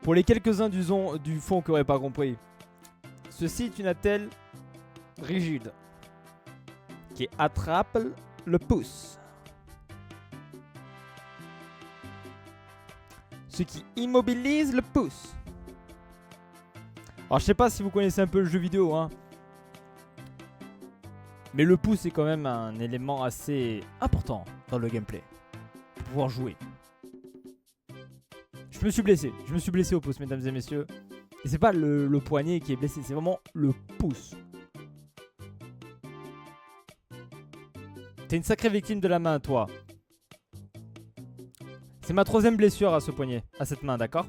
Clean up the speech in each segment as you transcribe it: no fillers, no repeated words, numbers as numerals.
Pour les quelques-uns du fond qui n'auraient pas compris, ceci est une attelle rigide qui attrape le pouce. Ce qui immobilise le pouce. Alors je sais pas si vous connaissez un peu le jeu vidéo, hein. Mais le pouce est quand même un élément assez important dans le gameplay. Pour pouvoir jouer. Je me suis blessé au pouce, mesdames et messieurs. Et c'est pas le poignet qui est blessé, c'est vraiment le pouce. T'es une sacrée victime de la main, toi. C'est ma 3e blessure à ce poignet, à cette main, d'accord?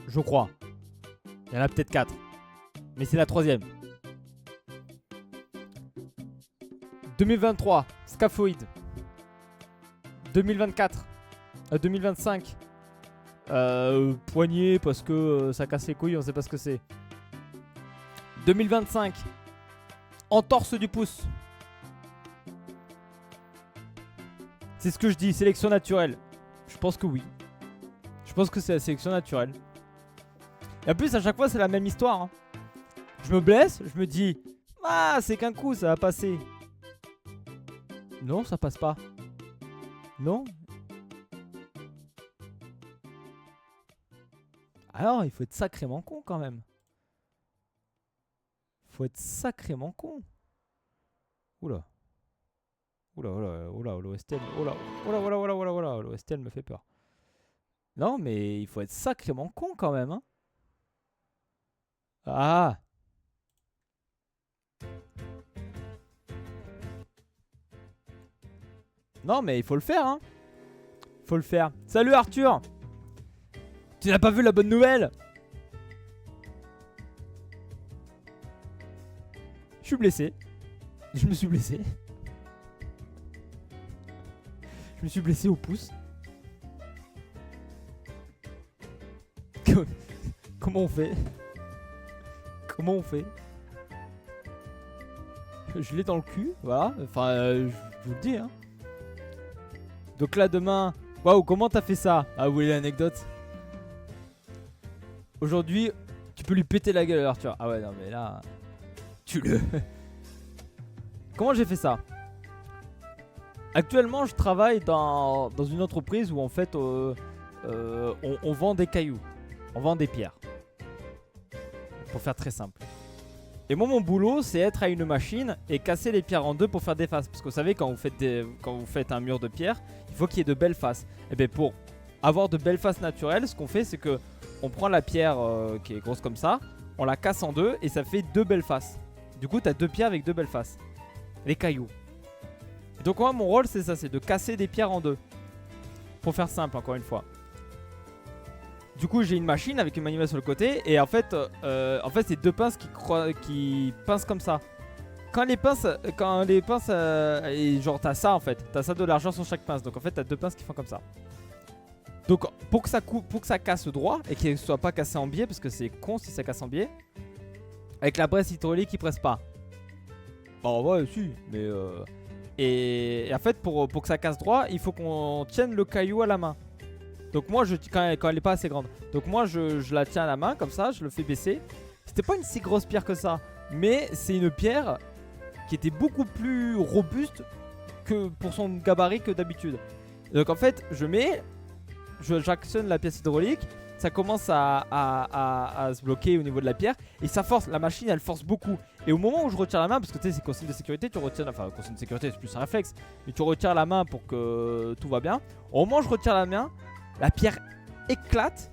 Je crois. Il y en a peut-être 4. Mais c'est la 3e. 2023, scaphoïde. 2024, 2025, poignet parce que ça casse les couilles, on sait pas ce que c'est. 2025, entorse du pouce. C'est ce que je dis, sélection naturelle. Je pense que oui. Je pense que c'est la sélection naturelle. Et en plus, à chaque fois, c'est la même histoire, hein. Je me blesse, je me dis, ah, c'est qu'un coup, ça va passer. Non, ça passe pas. Non. Alors, il faut être sacrément con quand même. Faut être sacrément con. Oula. Oula, oula, oula, l'OSTL. Oula, oula, oula, oula, oula, oula, l'OSTL me fait peur. Non, mais il faut être sacrément con quand même, hein. Ah. Non, mais il faut le faire, hein. Faut le faire. Salut Arthur. Tu n'as pas vu la bonne nouvelle? Je suis blessé. Je me suis blessé. Je me suis blessé au pouce. Comment on fait? Comment on fait? Je l'ai dans le cul, voilà. Enfin, je vous le dis, hein. Donc là, demain... Waouh, comment t'as fait ça? Ah, vous voulez l'anecdote? Aujourd'hui, tu peux lui péter la gueule, Arthur. Ah ouais, non, mais là... Tu le... Comment j'ai fait ça? Actuellement, je travaille dans une entreprise où en fait, on vend des cailloux. On vend des pierres. Pour faire très simple. Et moi, mon boulot, c'est être à une machine et casser les pierres en deux pour faire des faces. Parce que vous savez, quand vous faites un mur de pierre, il faut qu'il y ait de belles faces. Et bien, pour avoir de belles faces naturelles, ce qu'on fait, c'est que on prend la pierre qui est grosse comme ça, on la casse en deux et ça fait deux belles faces. Du coup, tu as deux pierres avec deux belles faces. Les cailloux. Et donc, moi, mon rôle, c'est ça, c'est de casser des pierres en deux. Pour faire simple, encore une fois. Du coup, j'ai une machine avec une manivelle sur le côté. Et en fait c'est deux pinces qui pincent comme ça. Quand les pinces, et genre t'as ça en fait. T'as ça de l'argent sur chaque pince. Donc en fait, t'as deux pinces qui font comme ça. Donc pour que ça casse droit et qu'il ne soit pas cassé en biais, parce que c'est con si ça casse en biais. Avec la presse hydraulique, il presse pas. Bon ouais, si, mais et en fait, pour que ça casse droit, il faut qu'on tienne le caillou à la main. Donc moi, quand elle est pas assez grande. Donc moi, je la tiens à la main comme ça, je le fais baisser. C'était pas une si grosse pierre que ça, mais c'est une pierre qui était beaucoup plus robuste que pour son gabarit que d'habitude. Donc en fait, j'actionne la pièce hydraulique, ça commence à se bloquer au niveau de la pierre et ça force, la machine elle force beaucoup. Et au moment où je retire la main, parce que tu sais c'est consigne de sécurité, tu retiens, enfin consigne de sécurité c'est plus un réflexe, mais tu retires la main pour que tout va bien. Au moment où je retire la main, la pierre éclate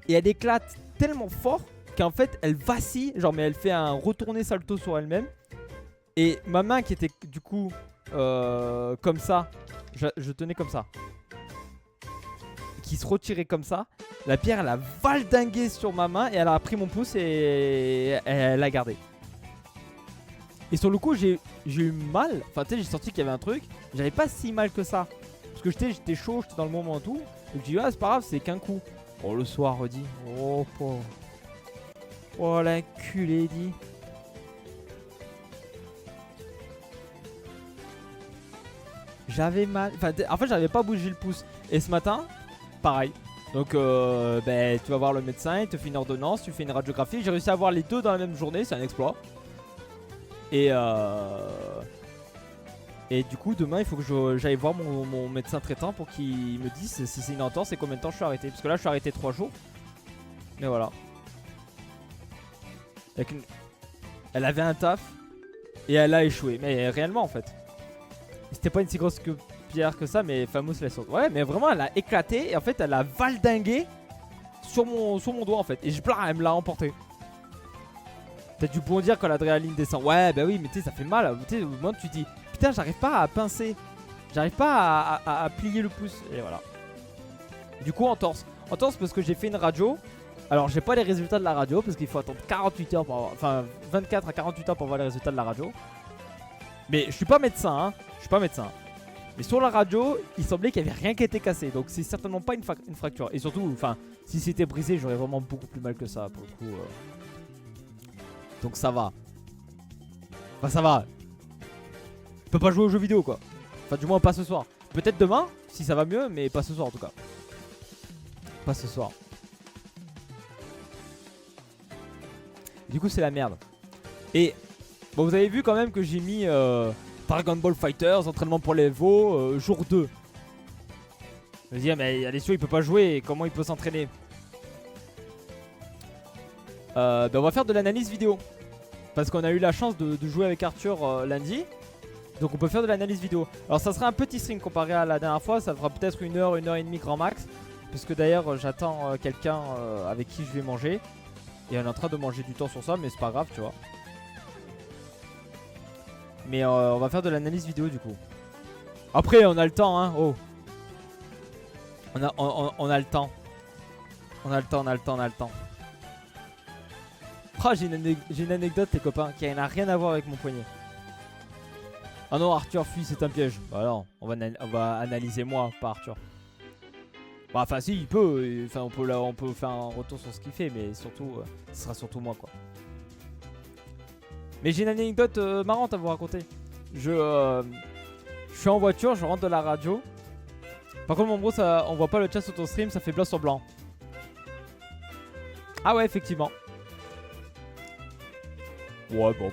et elle éclate tellement fort qu'en fait elle vacille, genre mais elle fait un retourné salto sur elle-même. Et ma main qui était du coup comme ça, je tenais comme ça. Qui se retirait comme ça. La pierre elle a valdingué sur ma main et elle a pris mon pouce et elle l'a gardé. Et sur le coup j'ai eu mal. Enfin tu sais j'ai senti qu'il y avait un truc. J'avais pas si mal que ça. Parce que j'étais chaud, j'étais dans le moment et tout. Donc j'ai dit ah c'est pas grave, c'est qu'un coup. Oh le soir redit. Oh pauvre. Oh l'enculé dit. J'avais mal. Enfin en fait j'avais pas bougé le pouce. Et ce matin, pareil. Donc ben, tu vas voir le médecin, il te fait une ordonnance, tu fais une radiographie. J'ai réussi à avoir les deux dans la même journée, c'est un exploit. Et du coup demain il faut que j'aille voir mon médecin traitant pour qu'il me dise si c'est une entorse et combien de temps je suis arrêté. Parce que là je suis arrêté 3 jours. Mais voilà. Elle avait un taf et elle a échoué. Mais réellement en fait. C'était pas une si grosse pierre que ça, mais Famous la saute. Ouais, mais vraiment elle a éclaté et en fait elle a valdingué sur mon doigt en fait. Et elle me l'a emporté. T'as dû bondir quand l'adrénaline descend. Ouais, bah oui, mais tu sais, ça fait mal. Tu sais, au moment tu te dis, putain, j'arrive pas à pincer. J'arrive pas à plier le pouce. Et voilà. Du coup, entorse. Entorse parce que j'ai fait une radio. Alors, j'ai pas les résultats de la radio parce qu'il faut attendre 48 heures pour avoir. Enfin, 24 à 48 heures pour avoir les résultats de la radio. Mais je suis pas médecin, hein. Je suis pas médecin. Mais sur la radio, il semblait qu'il y avait rien qui était cassé. Donc, c'est certainement pas une fracture. Et surtout, enfin, si c'était brisé, j'aurais vraiment beaucoup plus mal que ça pour le coup. Donc ça va. Enfin ça va. Je peux pas jouer aux jeux vidéo quoi. Enfin du moins pas ce soir. Peut-être demain si ça va mieux mais pas ce soir en tout cas. Pas ce soir. Du coup c'est la merde. Et bon vous avez vu quand même que j'ai mis Dragon Ball Fighters, entraînement pour les veaux, jour 2. Je me dis mais Alessio il peut pas jouer, comment il peut s'entraîner? Ben on va faire de l'analyse vidéo. Parce qu'on a eu la chance de jouer avec Arthur lundi. Donc on peut faire de l'analyse vidéo. Alors ça sera un petit stream comparé à la dernière fois. Ça fera peut-être 1 heure, 1 heure et demie grand max. Parce que d'ailleurs j'attends quelqu'un avec qui je vais manger. Et on est en train de manger du temps sur ça. Mais c'est pas grave tu vois. Mais on va faire de l'analyse vidéo du coup. Après on a le temps hein. Oh. On a le temps. On a le temps. Oh, j'ai une anecdote les copains qui n'a rien à voir avec mon poignet. Ah non Arthur fuit c'est un piège. Bah non on va analyser moi pas Arthur. Bah enfin si il peut. Enfin on peut faire un retour sur ce qu'il fait. Mais surtout ce sera surtout moi quoi. Mais j'ai une anecdote marrante à vous raconter. Je suis en voiture, je rentre de la radio. Par contre mon bro on voit pas le chat sur ton stream. Ça fait blanc sur blanc. Ah ouais effectivement. Ouais bon.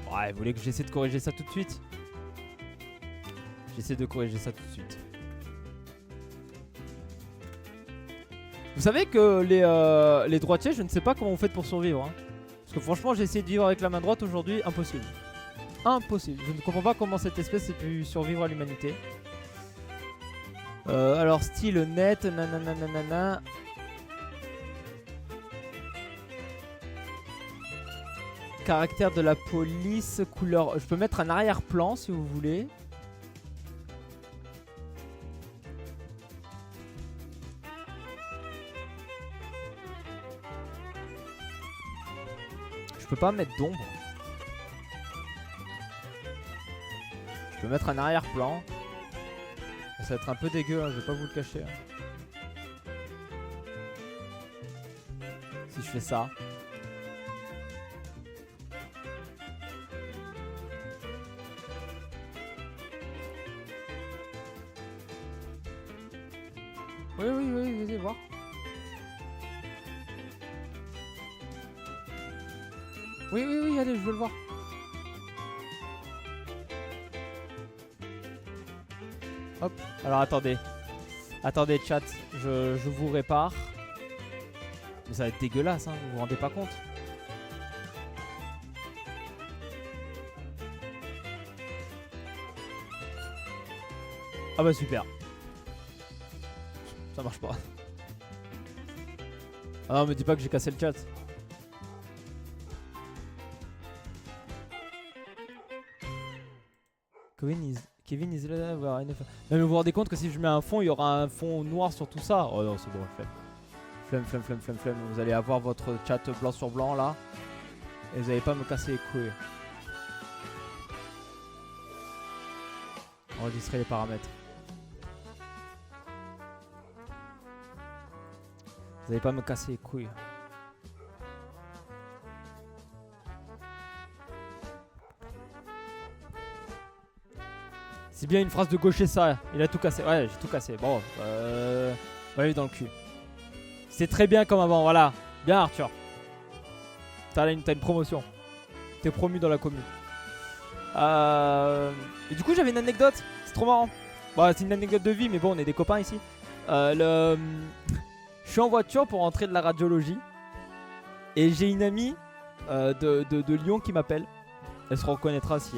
Ouais, vous voulez que j'essaie de corriger ça tout de suite? J'essaie de corriger ça tout de suite. Vous savez que les droitiers, je ne sais pas comment vous faites pour survivre hein. Parce que franchement j'ai essayé de vivre avec la main droite aujourd'hui, impossible. Impossible, je ne comprends pas comment cette espèce ait pu survivre à l'humanité. Alors style net, nanana. Caractère de la police, couleur. Je peux mettre un arrière-plan si vous voulez. Je peux pas mettre d'ombre. Je peux mettre un arrière-plan. Ça va être un peu dégueu, hein, je vais pas vous le cacher. Hein. Si je fais ça. Oui, vas-y, voir. Oui, allez, je veux le voir. Hop, alors attendez. Attendez, chat, je vous répare. Mais ça va être dégueulasse, hein, vous vous rendez pas compte. Ah bah super. Ça marche pas. Ah non, me dis pas que j'ai cassé le chat. Kevin is là, voilà, mais vous vous rendez compte que si je mets un fond, il y aura un fond noir sur tout ça. Oh non, c'est bon, flemme. Vous allez avoir votre chat blanc sur blanc là. Et vous allez pas me casser les couilles. Enregistrer les paramètres. Vous allez pas me casser les couilles. C'est bien une phrase de gaucher ça. Il a tout cassé. Ouais, j'ai tout cassé. Bon, on va aller dans le cul. C'est très bien comme avant, voilà. Bien Arthur. T'as une promotion. T'es promu dans la commune. Et du coup j'avais une anecdote. C'est trop marrant. Bon, c'est une anecdote de vie mais bon on est des copains ici. Je suis en voiture pour rentrer de la radiologie. Et j'ai une amie de Lyon qui m'appelle. Elle se reconnaîtra si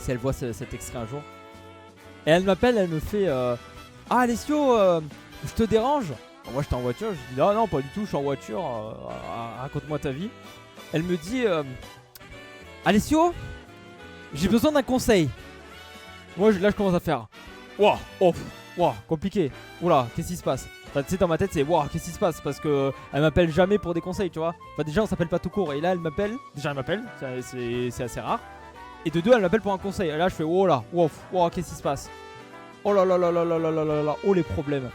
elle voit cet extrait un jour. Et elle m'appelle, elle me fait ah Alessio, je te dérange? Moi j'étais en voiture, je dis ah non pas du tout, je suis en voiture, raconte-moi ta vie. Elle me dit Alessio, j'ai besoin d'un conseil. Moi là je commence à faire waouh, oh, waouh, compliqué. Oula, qu'est-ce qui se passe? Enfin, tu sais dans ma tête c'est waouh, qu'est-ce qui se passe? Parce que elle m'appelle jamais pour des conseils, tu vois. Enfin déjà on s'appelle pas tout court et là elle m'appelle, déjà elle m'appelle, c'est assez rare. Et de deux elle m'appelle pour un conseil. Et là je fais oh là, wow, wow, qu'est-ce qui se passe? Oh là là là là là là là là là, oh les problèmes.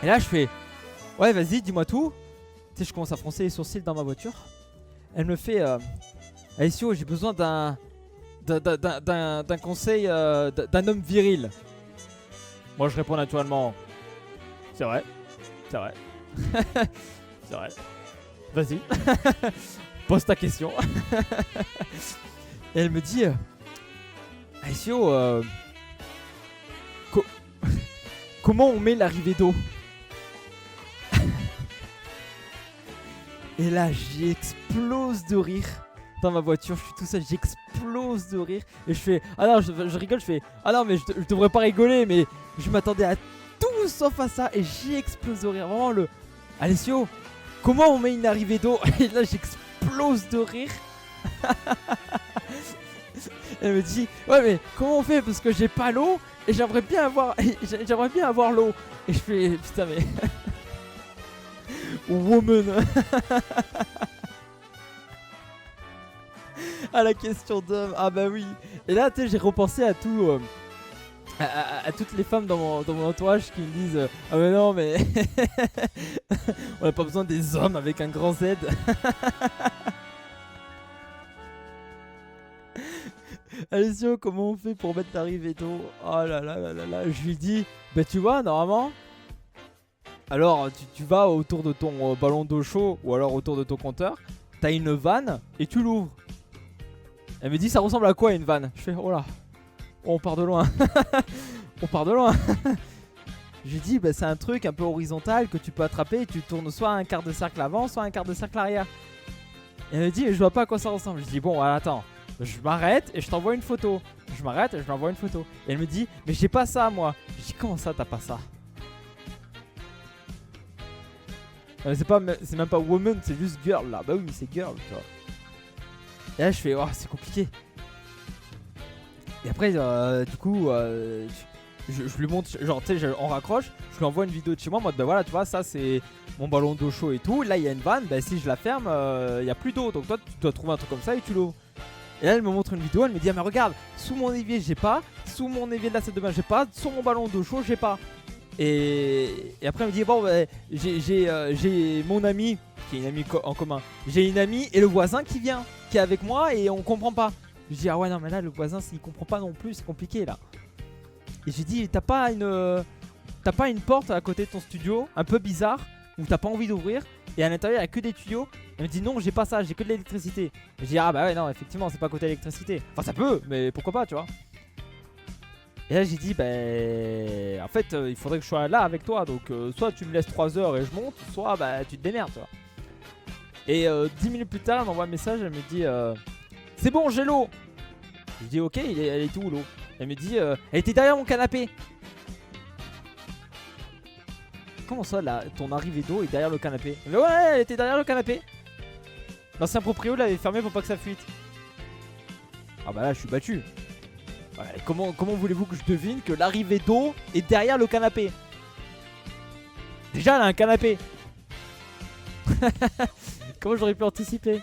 Et là je fais ouais vas-y dis-moi tout. Tu sais je commence à froncer les sourcils dans ma voiture. Elle me fait Alessio j'ai besoin d'un conseil d'un homme viril. Moi je réponds naturellement c'est vrai. C'est vrai. C'est vrai. Vas-y. Pose ta question. Et elle me dit Alessio comment on met l'arrivée d'eau? Et là j'explose de rire dans ma voiture, je suis tout seul, j'explose de rire. Et je fais ah non je rigole, je fais ah non mais je devrais pas rigoler, mais je m'attendais à tout sauf à ça. Et j'explose de rire, vraiment le Alessio comment on met une arrivée d'eau? Et là j'explose de rire. Elle me dit ouais mais comment on fait parce que j'ai pas l'eau et j'aimerais bien avoir l'eau. Et je fais putain mais woman. À la question d'homme, ah bah oui. Et là tu sais j'ai repensé à tout à toutes les femmes dans mon entourage qui me disent ah mais non mais on a pas besoin des hommes avec un grand Z. Alessio, comment on fait pour mettre l'arrivée d'eau? Oh là là là là là. Je lui dis bah tu vois normalement. Alors tu vas autour de ton ballon d'eau chaud ou alors autour de ton compteur. T'as une vanne et tu l'ouvres. Elle me dit ça ressemble à quoi une vanne? Je fais oh là, oh, on part de loin. On part de loin. Je lui dis bah c'est un truc un peu horizontal que tu peux attraper et tu tournes soit un quart de cercle avant soit un quart de cercle arrière. Et elle me dit je vois pas à quoi ça ressemble. Je dis bon attends, je m'arrête et je t'envoie une photo. Je m'arrête et je lui envoie une photo. Et elle me dit mais j'ai pas ça moi. Je dis comment ça t'as pas ça? C'est même pas woman, c'est juste girl là. Bah oui c'est girl tu vois. Et là je fais oh c'est compliqué. Et après du coup je lui montre, genre tu sais on raccroche. Je lui envoie une vidéo de chez moi en mode bah voilà tu vois ça c'est mon ballon d'eau chaud et tout. Là il y a une vanne, bah si je la ferme il y a plus d'eau. Donc toi tu dois trouver un truc comme ça et tu l'ouvres. Et là elle me montre une vidéo, elle me dit ah mais regarde, sous mon évier j'ai pas, sous mon évier de la salle de bain j'ai pas, sous mon ballon d'eau chaud j'ai pas. Et après elle me dit bon bah, j'ai mon ami qui est une amie en commun. J'ai une amie et le voisin qui vient, qui est avec moi et on comprend pas. Je dis ah ouais non mais là le voisin s'il comprend pas non plus c'est compliqué là. Et j'ai dit t'as pas une porte à côté de ton studio un peu bizarre où t'as pas envie d'ouvrir et à l'intérieur il y a que des tuyaux? Elle me dit non j'ai pas ça, j'ai que de l'électricité. Je dis ah bah ouais non effectivement c'est pas côté électricité. Enfin ça peut mais pourquoi pas tu vois. Et là j'ai dit bah en fait il faudrait que je sois là avec toi. Donc soit tu me laisses 3 heures et je monte, soit bah tu te démerdes tu vois. Et 10 minutes plus tard elle m'envoie un message, elle me dit c'est bon j'ai l'eau. Je dis ok elle est où l'eau? Elle me dit elle était derrière mon canapé. Comment ça là ton arrivée d'eau est derrière le canapé? Mais ouais elle était derrière le canapé. L'ancien proprio l'avait fermé pour pas que ça fuite. Ah bah là je suis battu. Ouais, comment voulez-vous que je devine que l'arrivée d'eau est derrière le canapé? Déjà, elle a un canapé. Comment j'aurais pu anticiper?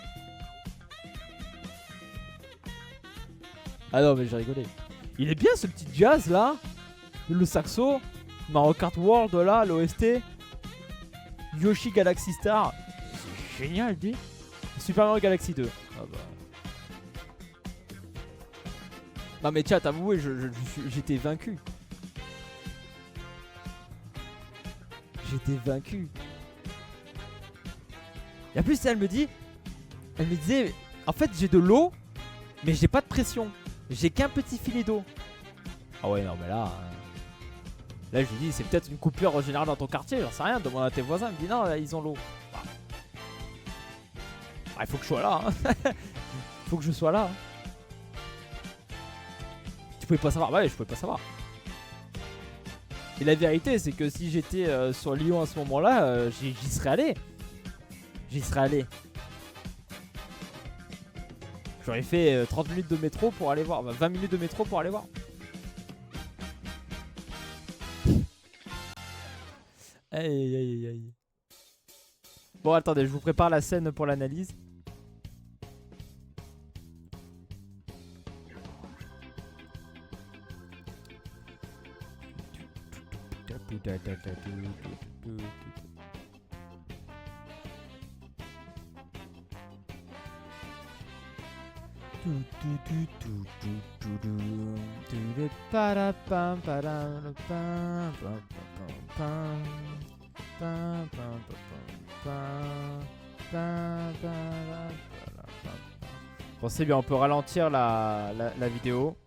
Ah non, mais j'ai rigolé. Il est bien ce petit jazz là. Le saxo. Mario Kart World là, l'OST. Yoshi Galaxy Star. C'est génial, dit. Super Mario Galaxy 2. Ah bah. Non mais chat, avouez, j'étais vaincu. J'étais vaincu. Et en plus, elle me disait, en fait, j'ai de l'eau, mais j'ai pas de pression. J'ai qu'un petit filet d'eau. Ah ouais, non mais là, là je lui dis, c'est peut-être une coupure générale dans ton quartier, j'en sais rien. Demande à tes voisins. Il me dit non, là, ils ont l'eau. Ah, il faut que je sois là. Hein. Faut que je sois là. Hein. Tu pouvais pas savoir. Bah ouais, je pouvais pas savoir. Et la vérité, c'est que si j'étais sur Lyon à ce moment-là, j'y serais allé. J'y serais allé. J'aurais fait 30 minutes de métro pour aller voir. 20 minutes de métro pour aller voir. Aïe aïe aïe. Bon, attendez, je vous prépare la scène pour l'analyse. Bon, c'est bien, on peut ralentir la vidéo.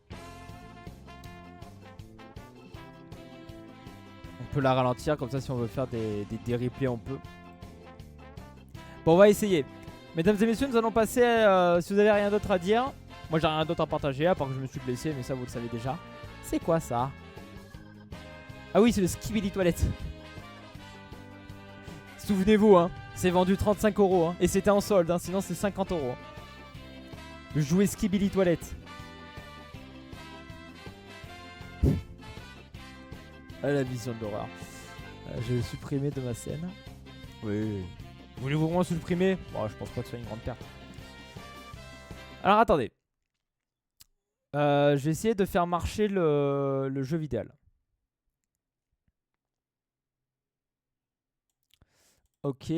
On peut la ralentir, comme ça si on veut faire des replays on peut. Bon, on va essayer. Mesdames et messieurs, nous allons passer, si vous avez rien d'autre à dire. Moi j'ai rien d'autre à partager, à part que je me suis blessé, mais ça vous le savez déjà. C'est quoi ça? Ah oui, c'est le Skibidi Toilette. Souvenez-vous, hein, c'est vendu 35 €, hein, et c'était en solde, hein, sinon c'est 50 €. Le jouet Skibidi Toilette. Ah, la vision de l'horreur. Je vais le supprimer de ma scène. Oui. Voulez-vous vraiment supprimer? Bon, je pense pas que ce soit une grande perte. Alors attendez. Je vais essayer de faire marcher le jeu vidéo. Ok.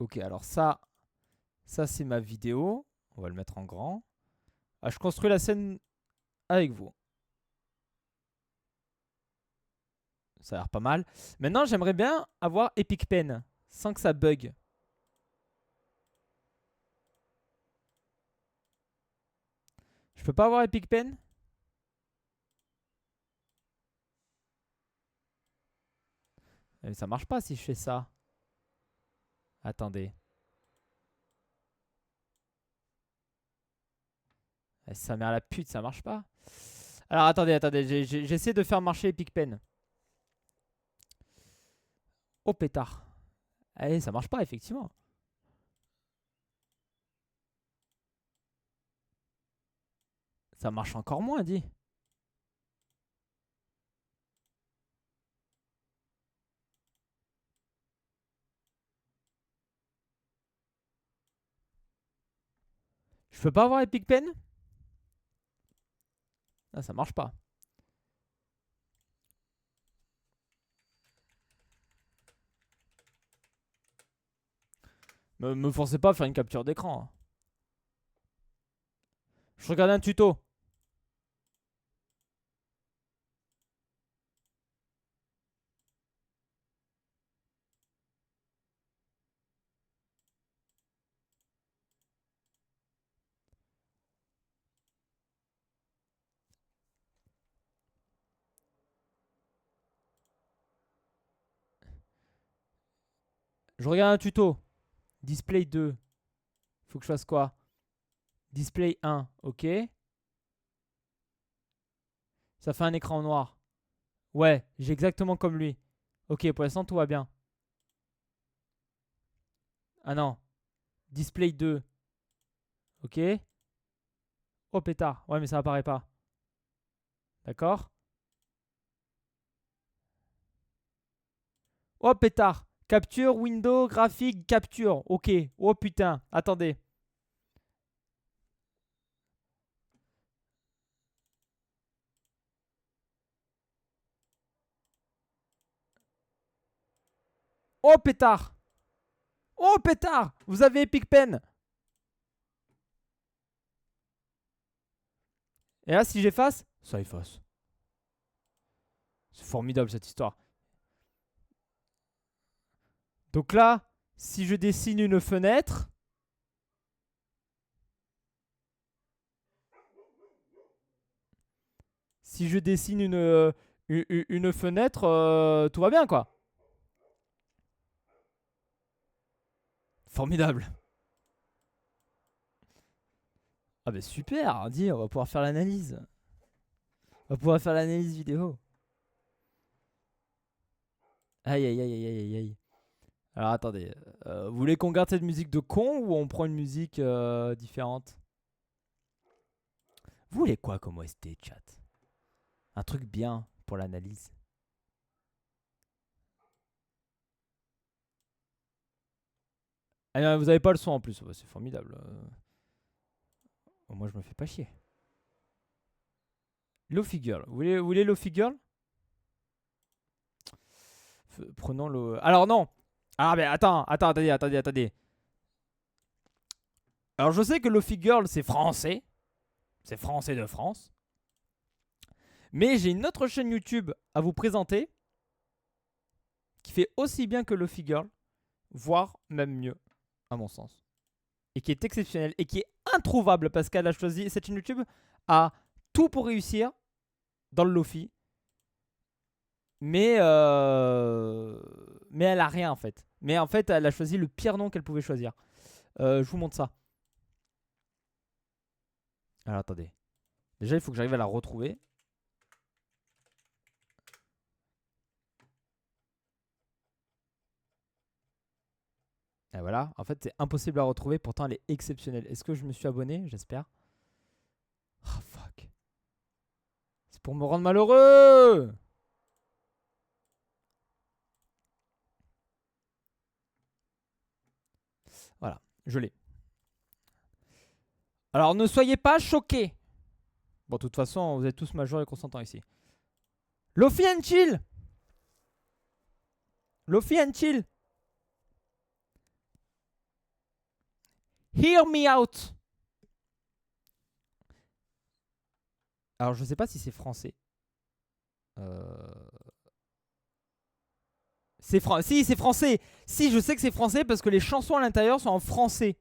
Ok, alors ça c'est ma vidéo. On va le mettre en grand. Ah, je construis la scène avec vous. Ça a l'air pas mal. Maintenant, j'aimerais bien avoir Epic Pen sans que ça bug. Je peux pas avoir Epic Pen? Mais ça marche pas si je fais ça. Attendez. Ça met à la pute, ça marche pas. Alors attendez, j'essaie de faire marcher Epic Pen. Oh pétard. Allez, ça marche pas effectivement. Ça marche encore moins, dit. Je peux pas avoir Epic Pen? Ah, ça marche pas. Me forcez pas à faire une capture d'écran. Hein. Je regarde un tuto. Je regarde un tuto. Display 2. Faut que je fasse quoi? Display 1. Ok. Ça fait un écran noir. Ouais, j'ai exactement comme lui. Ok, pour l'instant, tout va bien. Ah non. Display 2. Ok. Oh pétard. Ouais, mais ça apparaît pas. D'accord. Oh pétard. Capture, window, graphique, capture. Ok. Oh putain. Attendez. Oh pétard. Oh pétard. Vous avez Epic Pen. Et là, si j'efface, ça efface. C'est formidable cette histoire. Donc là, si je dessine une fenêtre. Si je dessine une fenêtre, tout va bien quoi. Formidable. Ah bah super, dis, on va pouvoir faire l'analyse. On va pouvoir faire l'analyse vidéo. Aïe aïe aïe aïe aïe aïe. Alors attendez, vous voulez qu'on garde cette musique de con ou on prend une musique différente? Vous voulez quoi comme OST, chat? Un truc bien pour l'analyse. Ah, vous avez pas le son en plus, c'est formidable. Moi je me fais pas chier. Lofi Girl, vous voulez Lofi Girl? Prenons le... Alors non. Ah mais attendez. Alors je sais que Lofi Girl c'est français. C'est français de France. Mais j'ai une autre chaîne YouTube à vous présenter qui fait aussi bien que Lofi Girl, voire même mieux, à mon sens. Et qui est exceptionnelle et qui est introuvable parce qu'elle a choisi, cette chaîne YouTube a tout pour réussir dans le Lofi. Mais elle a rien en fait. Mais en fait, elle a choisi le pire nom qu'elle pouvait choisir. Je vous montre ça. Alors attendez. Déjà, il faut que j'arrive à la retrouver. Et voilà. En fait, c'est impossible à retrouver. Pourtant, elle est exceptionnelle. Est-ce que je me suis abonné? J'espère. Oh fuck. C'est pour me rendre malheureux. Voilà. Je l'ai. Alors, ne soyez pas choqués. Bon, de toute façon, vous êtes tous majeurs et consentants ici. Lofi and chill. Lofi and chill. Hear me out. Alors, je sais pas si c'est français. Si, c'est français. Si, je sais que c'est français parce que les chansons à l'intérieur sont en français.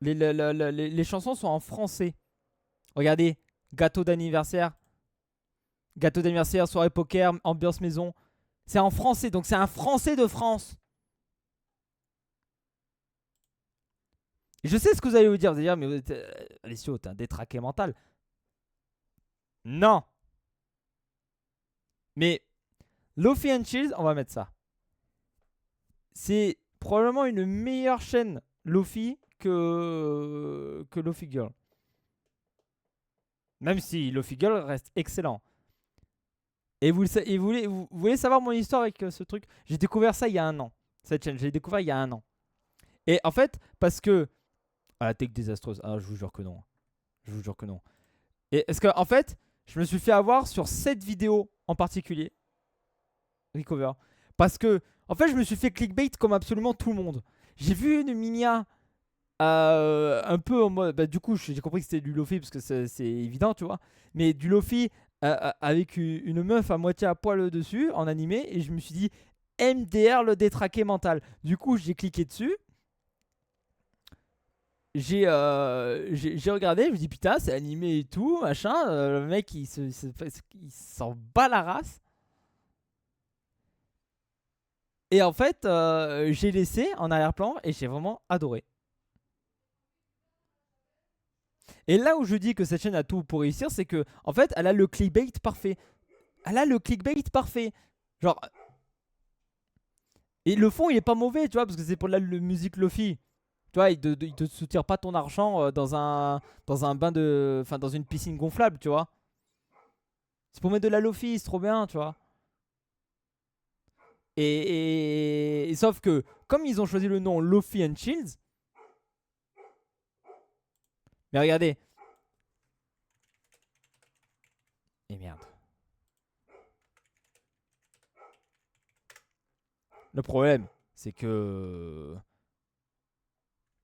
Les chansons sont en français. Regardez. Gâteau d'anniversaire. Gâteau d'anniversaire, soirée poker, ambiance maison. C'est en français, donc c'est un français de France. Et je sais ce que vous allez vous dire. Vous allez dire, mais Alessio, t'es un détraqué mental. Non. Mais Lofi and Chills, on va mettre ça. C'est probablement une meilleure chaîne Lofi que Lofi Girl. Même si Lofi Girl reste excellent. Et vous voulez savoir mon histoire avec ce truc? J'ai découvert ça il y a un an. Cette chaîne, j'ai découvert il y a un an. Et en fait, parce que... Ah, la tech désastreuse. Ah, je vous jure que non. Je vous jure que non. Et est-ce que, en fait, je me suis fait avoir sur cette vidéo en particulier. Recover. Parce que, en fait, je me suis fait clickbait comme absolument tout le monde. J'ai vu une Minia un peu en mode. Bah, du coup, j'ai compris que c'était du Lofi parce que c'est évident, tu vois. Mais du Lofi avec une meuf à moitié à poil dessus en animé. Et je me suis dit, MDR le détraqué mental. Du coup, j'ai cliqué dessus. J'ai regardé, je me dis putain, c'est animé et tout, machin. Le mec, il s'en bat la race. Et en fait, j'ai laissé en arrière-plan et j'ai vraiment adoré. Et là où je dis que cette chaîne a tout pour réussir, c'est que en fait, elle a le clickbait parfait. Ah là, le clickbait parfait. Genre. Et le fond, il est pas mauvais, tu vois, parce que c'est pour la musique Lofi. Tu vois, il te soutire pas ton argent dans un bain de. Enfin, dans une piscine gonflable, tu vois. C'est pour mettre de la Lofi, c'est trop bien, tu vois. Et sauf que, comme ils ont choisi le nom Lofi and Chills. Mais regardez. Et merde. Le problème, c'est que.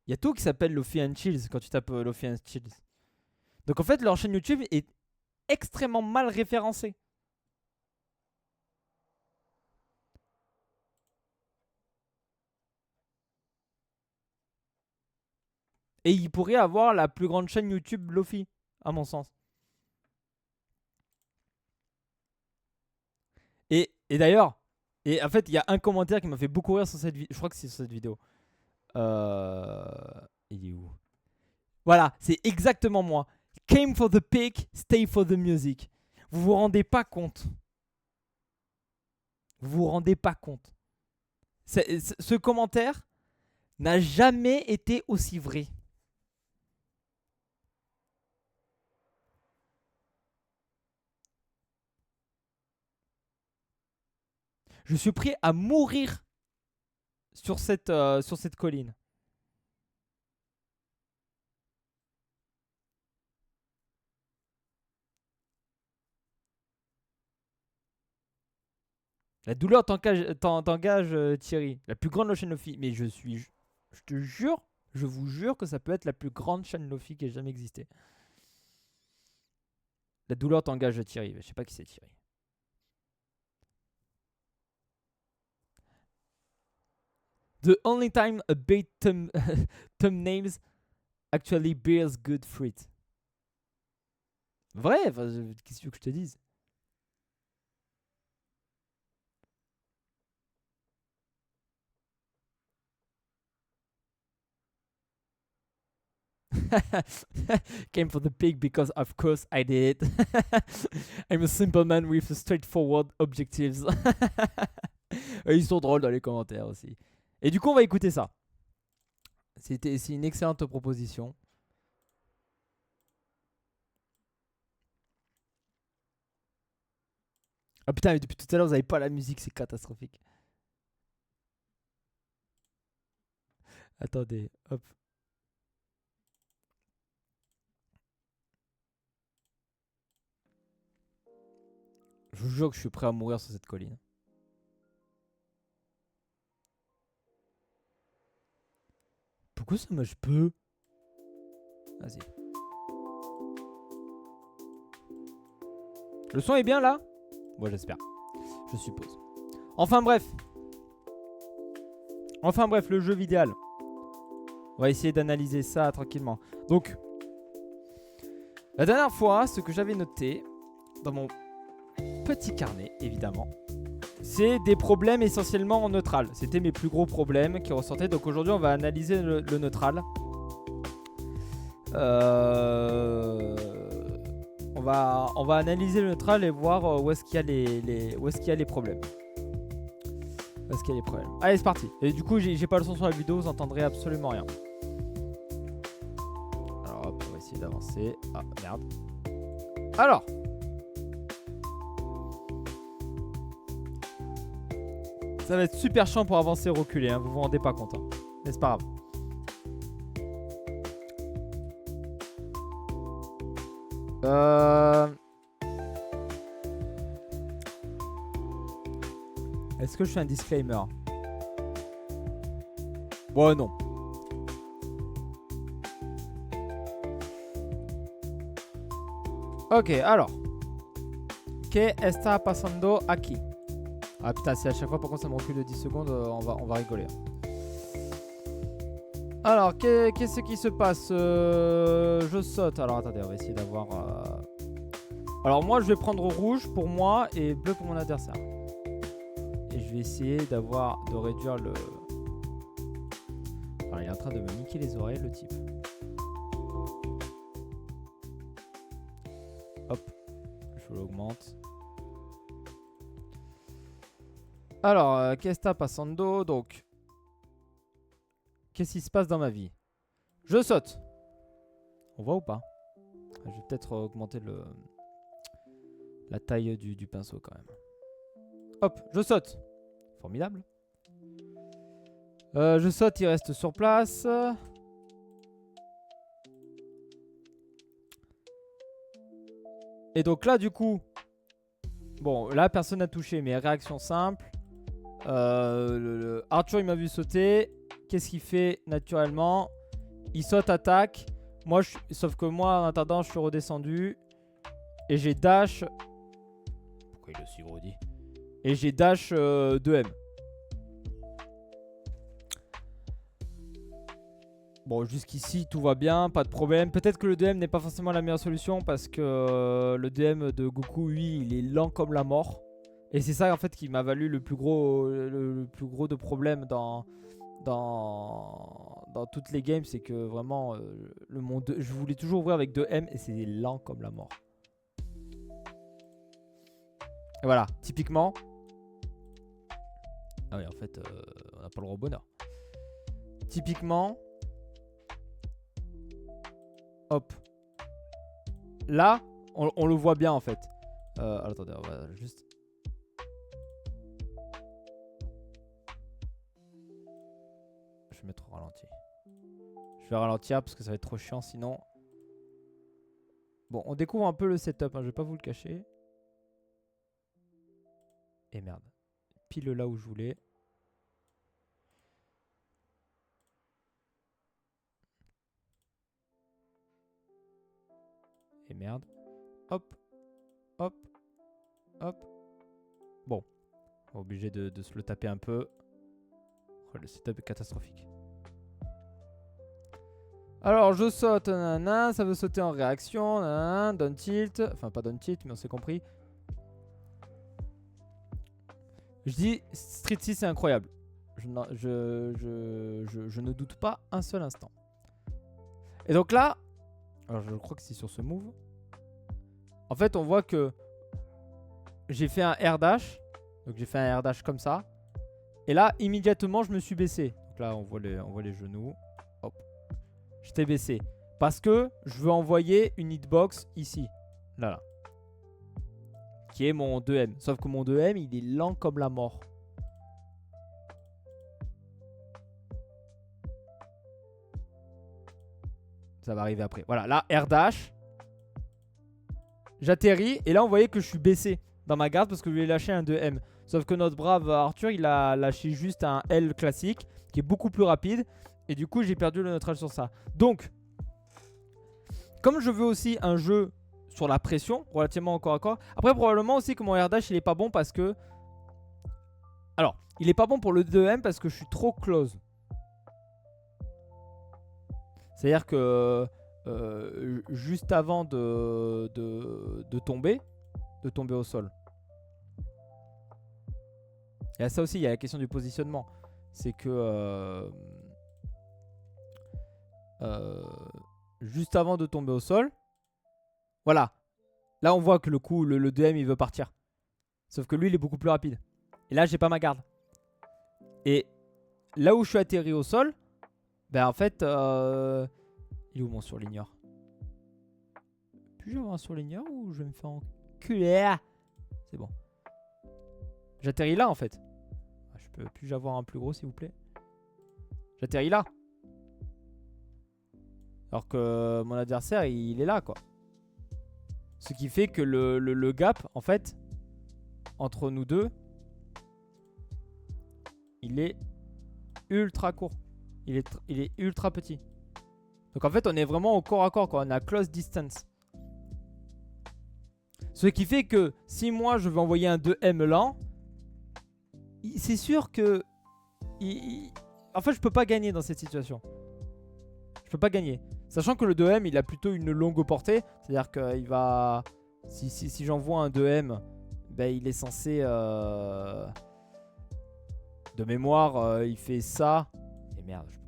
Il y a tout qui s'appelle Lofi and Chills quand tu tapes Lofi and Chills. Donc en fait, leur chaîne YouTube est extrêmement mal référencée. Et ils pourraient avoir la plus grande chaîne YouTube Lofi, à mon sens. Et d'ailleurs, et en fait, il y a un commentaire qui m'a fait beaucoup rire sur cette vidéo. Je crois que c'est sur cette vidéo. Euh... Il est où? Voilà, c'est exactement moi. Came for the pic, stay for the music. Vous vous rendez pas compte. Vous vous rendez pas compte. Ce commentaire n'a jamais été aussi vrai. Je suis prêt à mourir sur cette colline. La douleur t'engage, Thierry. La plus grande chaîne Lofi. Mais je te jure, je vous jure que ça peut être la plus grande chaîne Lofi qui ait jamais existé. La douleur t'engage, Thierry. Je sais pas qui c'est Thierry. The only time a bait thumbnails actually bears good fruit. Vrai, qu'est-ce que tu veux que je te dise? Came for the pig because of course I did it. I'm a simple man with straightforward objectives. Ils sont drôles dans les commentaires aussi. Et du coup, on va écouter ça. C'est une excellente proposition. Ah putain, mais depuis tout à l'heure, vous avez pas la musique, c'est catastrophique. Attendez, hop. Je vous jure que je suis prêt à mourir sur cette colline. Pourquoi ça marche peu? Vas-y. Le son est bien là? Bon, j'espère. Je suppose. Enfin bref. Enfin bref, le jeu vidéo. On va essayer d'analyser ça tranquillement. Donc, la dernière fois, ce que j'avais noté dans mon petit carnet, évidemment, c'est des problèmes essentiellement en neutral. C'était mes plus gros problèmes qui ressortaient. Donc aujourd'hui, on va analyser le neutral. On va analyser le neutral et voir où est-ce qu'il y a les problèmes. Où est-ce qu'il y a les problèmes. Allez, c'est parti. Et du coup, j'ai pas le son sur la vidéo, vous entendrez absolument rien. Alors hop, on va essayer d'avancer. Ah, merde. Alors. Ça va être super chiant pour avancer et reculer, hein, vous vous rendez pas compte. Hein. Mais c'est pas grave. Est-ce que je fais un disclaimer? Bon, non. Ok, alors. ¿Qué está pasando aquí? Ah putain, si à chaque fois par contre ça me recule de 10 secondes, on va rigoler. Alors, qu'est-ce qui se passe? Je saute. Alors attendez, on va essayer d'avoir... Alors moi je vais prendre rouge pour moi et bleu pour mon adversaire. Et je vais essayer de réduire le... Alors il est en train de me niquer les oreilles le type. Hop, je l'augmente. Alors, qu'est-ce que passando? Donc, qu'est-ce qui se passe dans ma vie? Je saute. On voit ou pas? Je vais peut-être augmenter la taille du pinceau quand même. Hop, je saute. Formidable. Je saute, il reste sur place. Et donc là, du coup... Bon, là, personne n'a touché, mais réaction simple. Arthur, il m'a vu sauter. Qu'est-ce qu'il fait naturellement? Il saute, attaque. Moi, sauf que moi, en attendant, je suis redescendu. Et j'ai dash... Pourquoi il est aussi gros dit? Et j'ai dash 2M. Bon, jusqu'ici, tout va bien, pas de problème. Peut-être que le DM n'est pas forcément la meilleure solution parce que le DM de Goku, lui, il est lent comme la mort. Et c'est ça, en fait, qui m'a valu le plus gros de problèmes dans toutes les games. C'est que vraiment, je voulais toujours ouvrir avec 2M et c'est lent comme la mort. Et voilà, typiquement. Ah oui, en fait, on n'a pas le gros bonheur. Typiquement... Hop. Là, on le voit bien en fait. Attendez, on va juste... Je vais mettre au ralenti. Je vais ralentir parce que ça va être trop chiant sinon. Bon, on découvre un peu le setup, hein, je vais pas vous le cacher. Et merde. Pile là où je voulais. Et merde. Hop. Hop. Hop. Bon. On est obligé de se le taper un peu. Oh, le setup est catastrophique. Alors, je saute. Nanana, ça veut sauter en réaction. Nanana, down tilt. Enfin, pas down tilt, mais on s'est compris. Je dis, Street 6 c'est incroyable. Je ne doute pas un seul instant. Et donc là, alors je crois que c'est sur ce move. En fait, on voit que j'ai fait un air dash. Donc j'ai fait un air dash comme ça. Et là, immédiatement, je me suis baissé. Donc là, on voit les genoux. Hop. J'étais baissé. Parce que je veux envoyer une hitbox ici. Là. Qui est mon 2M. Sauf que mon 2M, il est lent comme la mort. Ça va arriver après. Voilà, là, air dash. J'atterris. Et là, on voyait que je suis baissé dans ma garde parce que je lui ai lâché un 2M. Sauf que notre brave Arthur, il a lâché juste un L classique qui est beaucoup plus rapide. Et du coup, j'ai perdu le neutral sur ça. Donc, comme je veux aussi un jeu sur la pression, relativement au corps à corps. Après, probablement aussi que mon air dash, il est pas bon parce que... Alors, il est pas bon pour le 2M parce que je suis trop close. C'est-à-dire que juste avant de tomber au sol. Et à ça aussi, il y a la question du positionnement. C'est que juste avant de tomber au sol, voilà. Là, on voit que le coup, le 2M, il veut partir. Sauf que lui, il est beaucoup plus rapide. Et là, j'ai pas ma garde. Et là où je suis atterri au sol, ben en fait, il est où mon surligneur? Puis-je avoir un surligneur ou je vais me faire enculer? C'est bon. J'atterris là en fait. Puis-je avoir un plus gros s'il vous plaît? J'atterris là. Alors que mon adversaire il est là quoi. Ce qui fait que le gap en fait entre nous deux, il est ultra court. Il est ultra petit. Donc en fait on est vraiment au corps à corps quoi. On est à close distance. Ce qui fait que si moi je veux envoyer un 2M lent, c'est sûr que... En fait je peux pas gagner dans cette situation. Je peux pas gagner. Sachant que le 2M il a plutôt une longue portée. C'est-à-dire qu'il va... Si j'envoie un 2M, ben, il est censé... De mémoire il fait ça. Et merde, je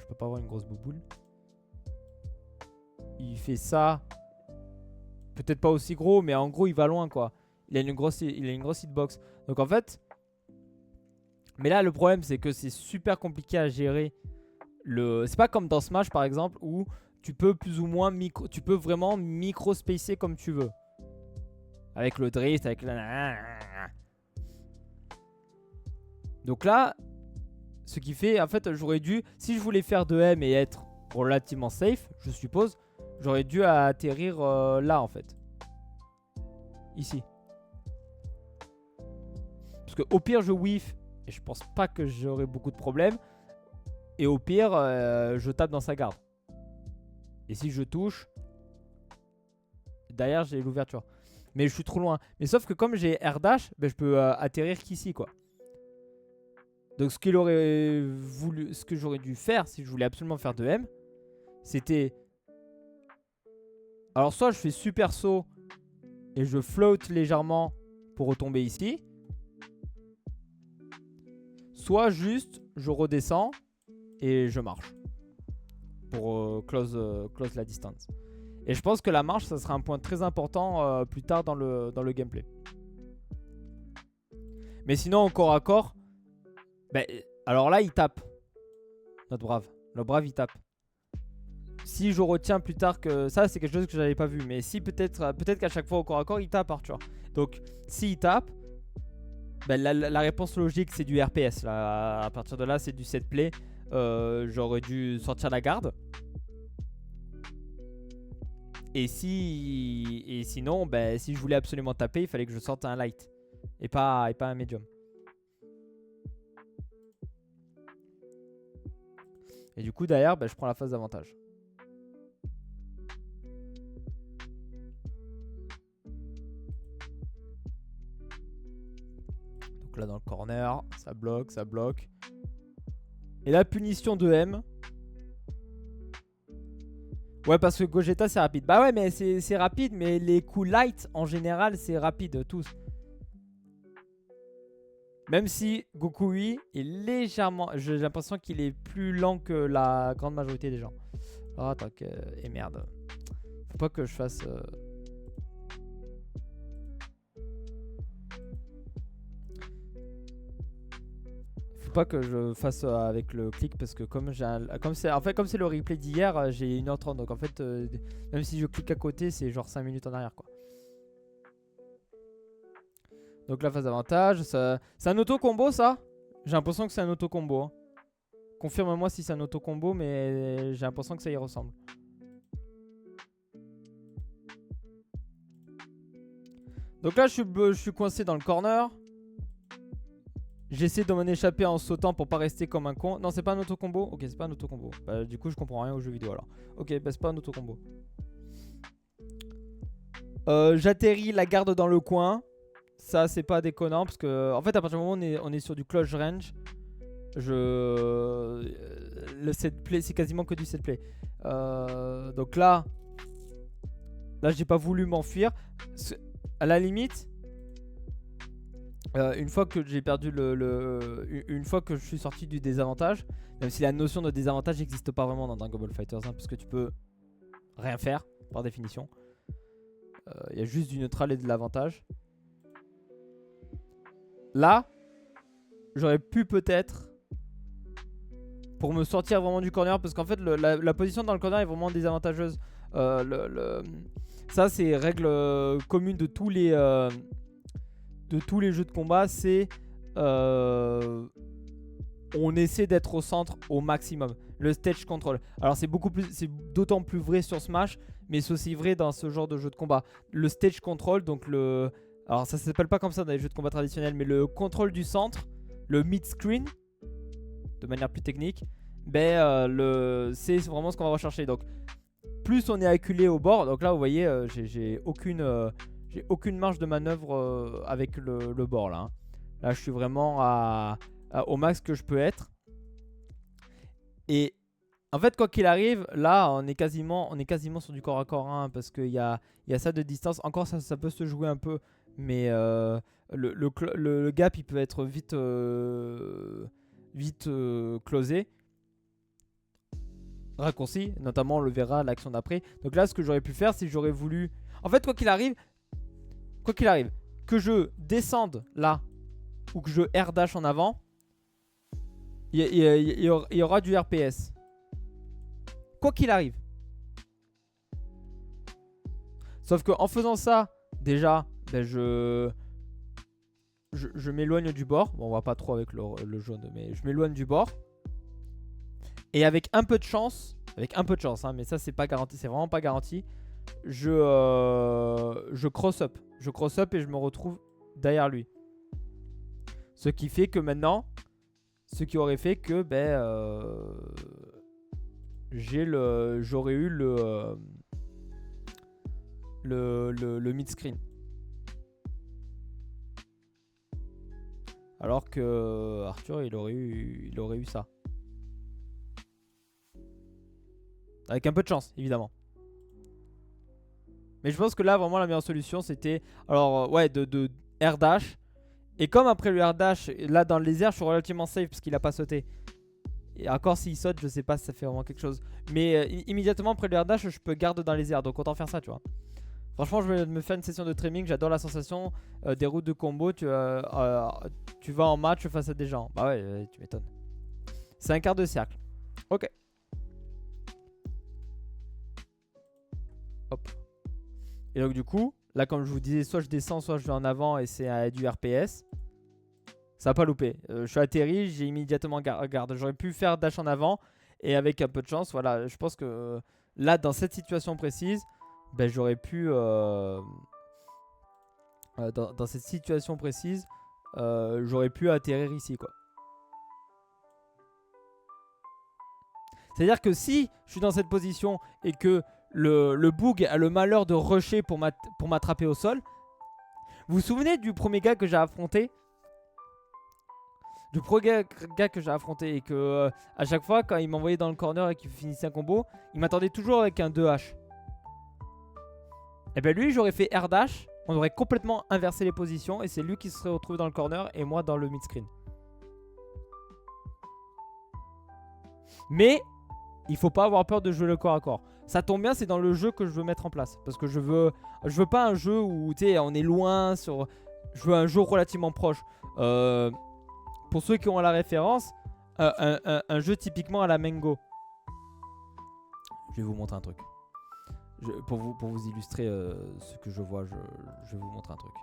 peux pas avoir une grosse bouboule. Il fait ça. Peut-être pas aussi gros, mais en gros il va loin quoi. Il a une grosse hitbox. Donc en fait, Mais là, le problème, c'est que c'est super compliqué à gérer. C'est pas comme dans Smash, par exemple, où tu peux plus ou moins tu peux vraiment micro-spacer comme tu veux. Avec le drift, avec la... Donc là, ce qui fait, en fait, j'aurais dû, si je voulais faire 2M et être relativement safe, je suppose, j'aurais dû atterrir là, en fait. Ici. Parce que au pire, je whiff, et je pense pas que j'aurai beaucoup de problèmes. Et au pire, je tape dans sa garde. Et si je touche, derrière, j'ai l'ouverture. Mais je suis trop loin. Mais sauf que comme j'ai air dash, ben, je peux atterrir qu'ici, quoi. Donc ce que j'aurais dû faire si je voulais absolument faire 2M, c'était... Alors soit je fais super saut et je flotte légèrement pour retomber ici. Soit juste je redescends et je marche. Pour close la distance. Et je pense que la marche, ça sera un point très important plus tard dans le gameplay. Mais sinon, au corps à corps, ben, alors là, il tape. Notre brave. Le brave, il tape. Si je retiens plus tard que... Ça, c'est quelque chose que j'avais pas vu. Mais si peut-être qu'à chaque fois au corps à corps, il tape, Arthur. Donc, s'il tape, ben, la réponse logique, c'est du RPS. Là, à partir de là, c'est du set play. J'aurais dû sortir la garde. Et sinon, ben, si je voulais absolument taper, il fallait que je sorte un light. Et pas un medium. Et du coup, derrière, ben, je prends la phase d'avantage. Donc là, dans le corner, ça bloque, ça bloque. Et la punition de M. Ouais, parce que Gogeta, c'est rapide. Bah ouais, mais c'est rapide, mais les coups light, en général, c'est rapide, tous. Même si Goku Ui est légèrement... J'ai l'impression qu'il est plus lent que la grande majorité des gens. Oh, attends, et merde. Faut pas que je fasse... Faut pas que je fasse avec le clic parce que comme c'est le replay d'hier, j'ai 1h30. Donc en fait, même si je clique à côté, c'est genre 5 minutes en arrière, quoi. Donc la phase d'avantage, c'est un auto-combo ça? J'ai l'impression que c'est un auto-combo. Hein. Confirme-moi si c'est un auto-combo, mais j'ai l'impression que ça y ressemble. Donc là, je suis coincé dans le corner. J'essaie de m'en échapper en sautant pour pas rester comme un con. Non, c'est pas un auto-combo? Ok, c'est pas un auto-combo. Bah, du coup, je comprends rien aux jeux vidéo alors. Ok, bah, c'est pas un auto-combo. J'atterris la garde dans le coin. Ça, c'est pas déconnant parce que, en fait, à partir du moment où on est sur du close range, le set play, c'est quasiment que du set play. Donc là, j'ai pas voulu m'enfuir. À la limite, une fois que j'ai perdu une fois que je suis sorti du désavantage, même si la notion de désavantage n'existe pas vraiment dans Dragon Ball FighterZ, hein, parce que tu peux rien faire par définition. Il y a juste du neutral et de l'avantage. Là, j'aurais pu peut-être, pour me sortir vraiment du corner, parce qu'en fait la position dans le corner est vraiment désavantageuse. Ça c'est règle commune de tous les jeux de combat, c'est on essaie d'être au centre au maximum. Le stage control. Alors c'est d'autant plus vrai sur Smash, mais c'est aussi vrai dans ce genre de jeu de combat. Le stage control, donc alors ça s'appelle pas comme ça dans les jeux de combat traditionnels, mais le contrôle du centre, le mid-screen, de manière plus technique, ben, c'est vraiment ce qu'on va rechercher. Donc plus on est acculé au bord, donc là vous voyez, j'ai aucune marge de manœuvre avec le bord là. Hein. Là je suis vraiment au max que je peux être. Et en fait quoi qu'il arrive, là on est quasiment sur du corps à corps, hein, parce qu'il y a ça de distance. Encore ça peut se jouer un peu, mais le gap il peut être vite closé, raccourci, notamment on le verra à l'action d'après. Donc là ce que j'aurais pu faire, c'est que j'aurais voulu, en fait quoi qu'il arrive, que je descende là ou que je air dash en avant, il y aura du RPS. Quoi qu'il arrive. Sauf qu'en faisant ça, déjà, ben je m'éloigne du bord. Bon, on va pas trop avec le jaune, mais je m'éloigne du bord. Et avec un peu de chance, hein, mais ça c'est pas garanti, c'est vraiment pas garanti. Je cross up. Je cross up et je me retrouve derrière lui. Ce qui fait que maintenant, ce qui aurait fait que j'aurais eu le mid-screen. Alors que Arthur, il aurait eu ça. Avec un peu de chance, évidemment. Mais je pense que là, vraiment, la meilleure solution, c'était... Alors, ouais, de air dash. Et comme après le air dash, là, dans les airs, je suis relativement safe parce qu'il a pas sauté. Et encore s'il saute, je sais pas si ça fait vraiment quelque chose. Mais immédiatement après le air dash, je peux garder dans les airs. Donc autant faire ça, tu vois. Franchement, je vais me faire une session de trimming. J'adore la sensation des routes de combo. Tu vas en match face à des gens. Bah ouais, tu m'étonnes. C'est un quart de cercle. Ok. Hop. Et donc du coup, là comme je vous disais, soit je descends, soit je vais en avant et c'est du RPS. Ça n'a pas loupé. Je suis atterri, j'ai immédiatement garde. J'aurais pu faire dash en avant et avec un peu de chance, voilà. Je pense que là, dans cette situation précise, ben, j'aurais pu... dans cette situation précise, j'aurais pu atterrir ici, quoi. C'est-à-dire que si je suis dans cette position et que le boog a le malheur de rusher pour m'attraper au sol, vous vous souvenez du premier gars que j'ai affronté? Du premier gars que j'ai affronté et que à chaque fois quand il m'envoyait dans le corner et qu'il finissait un combo, il m'attendait toujours avec un 2H. Et ben lui, j'aurais fait air dash, on aurait complètement inversé les positions et c'est lui qui se serait retrouvé dans le corner et moi dans le mid screen. Mais il faut pas avoir peur de jouer le corps à corps. Ça tombe bien, c'est dans le jeu que je veux mettre en place. Parce que je veux pas un jeu où on est loin sur... Je veux un jeu relativement proche. Pour ceux qui ont la référence, un jeu typiquement à la Mango. Je vais vous montrer un truc. Pour vous illustrer ce que je vois, je vais vous montrer un truc.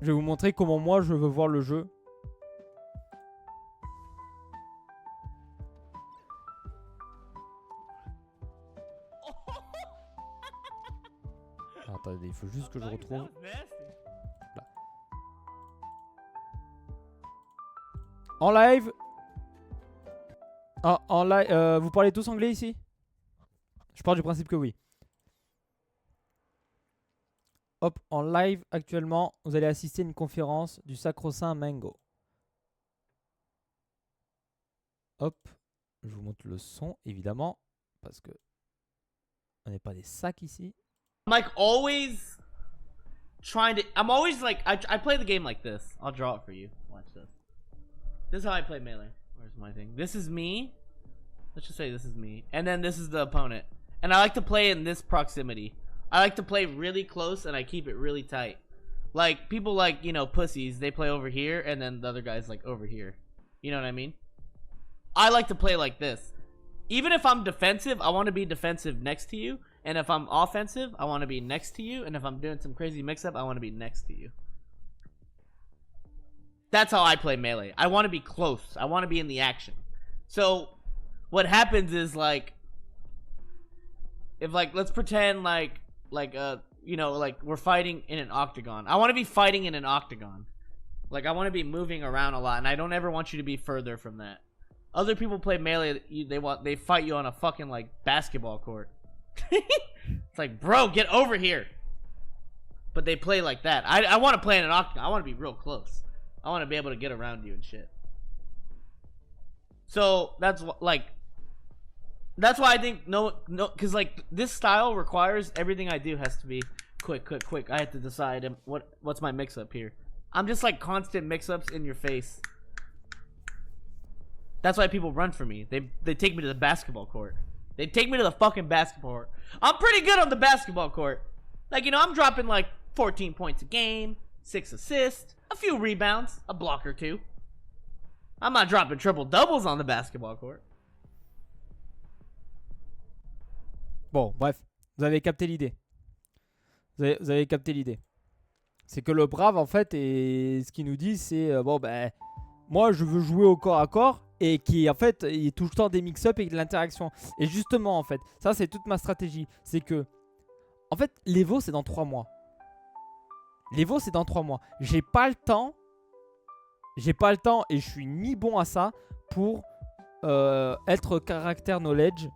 Je vais vous montrer comment moi je veux voir le jeu. Attendez, il faut juste que je retrouve. Là. En live. En live. Vous parlez tous anglais ici? Je pars du principe que oui. Hop, en live actuellement, vous allez assister à une conférence du Sacro-Saint Mango. Hop, je vous montre le son évidemment parce que on n'est pas des sacs ici. I'm like always trying to. I'm always like I play the game like this. I'll draw it for you. Watch this. This is how I play Melee. Where's my thing? This is me. Let's just say this is me, and then this is the opponent. And I like to play in this proximity. I like to play really close and I keep it really tight. Like people like, you know, pussies, they play over here and then the other guy's like over here. You know what I mean? I like to play like this. Even if I'm defensive, I want to be defensive next to you. And if I'm offensive, I want to be next to you. And if I'm doing some crazy mix-up, I want to be next to you. That's how I play Melee. I want to be close. I want to be in the action. So what happens is like, if like, let's pretend like you know, like we're fighting in an octagon. I want to be fighting in an octagon. Like I want to be moving around a lot, and I don't ever want you to be further from that. Other people play Melee, they fight you on a fucking like basketball court. It's like, bro, get over here. But they play like that. I want to play in an octagon. I want to be real close. I want to be able to get around you and shit. So that's like. That's why I think no, because like this style requires everything I do has to be quick. I have to decide what's my mix-up here. I'm just like constant mix-ups in your face. That's why people run for me. They take me to the basketball court. They take me to the fucking basketball court. I'm pretty good on the basketball court. Like, you know, I'm dropping like 14 points a game, 6 assists, a few rebounds, a block or two. I'm not dropping triple doubles on the basketball court. Bon, bref, vous avez capté l'idée. Vous avez capté l'idée. C'est que le brave, en fait, et ce qu'il nous dit, c'est bon, ben, moi, je veux jouer au corps à corps et qui, en fait, il y a tout le temps des mix-up et de l'interaction. Et justement, en fait, ça, c'est toute ma stratégie. C'est que, en fait, l'Evo, c'est dans 3 mois. L'Evo, c'est dans 3 mois. J'ai pas le temps. J'ai pas le temps et je suis ni bon à ça pour être caractère knowledge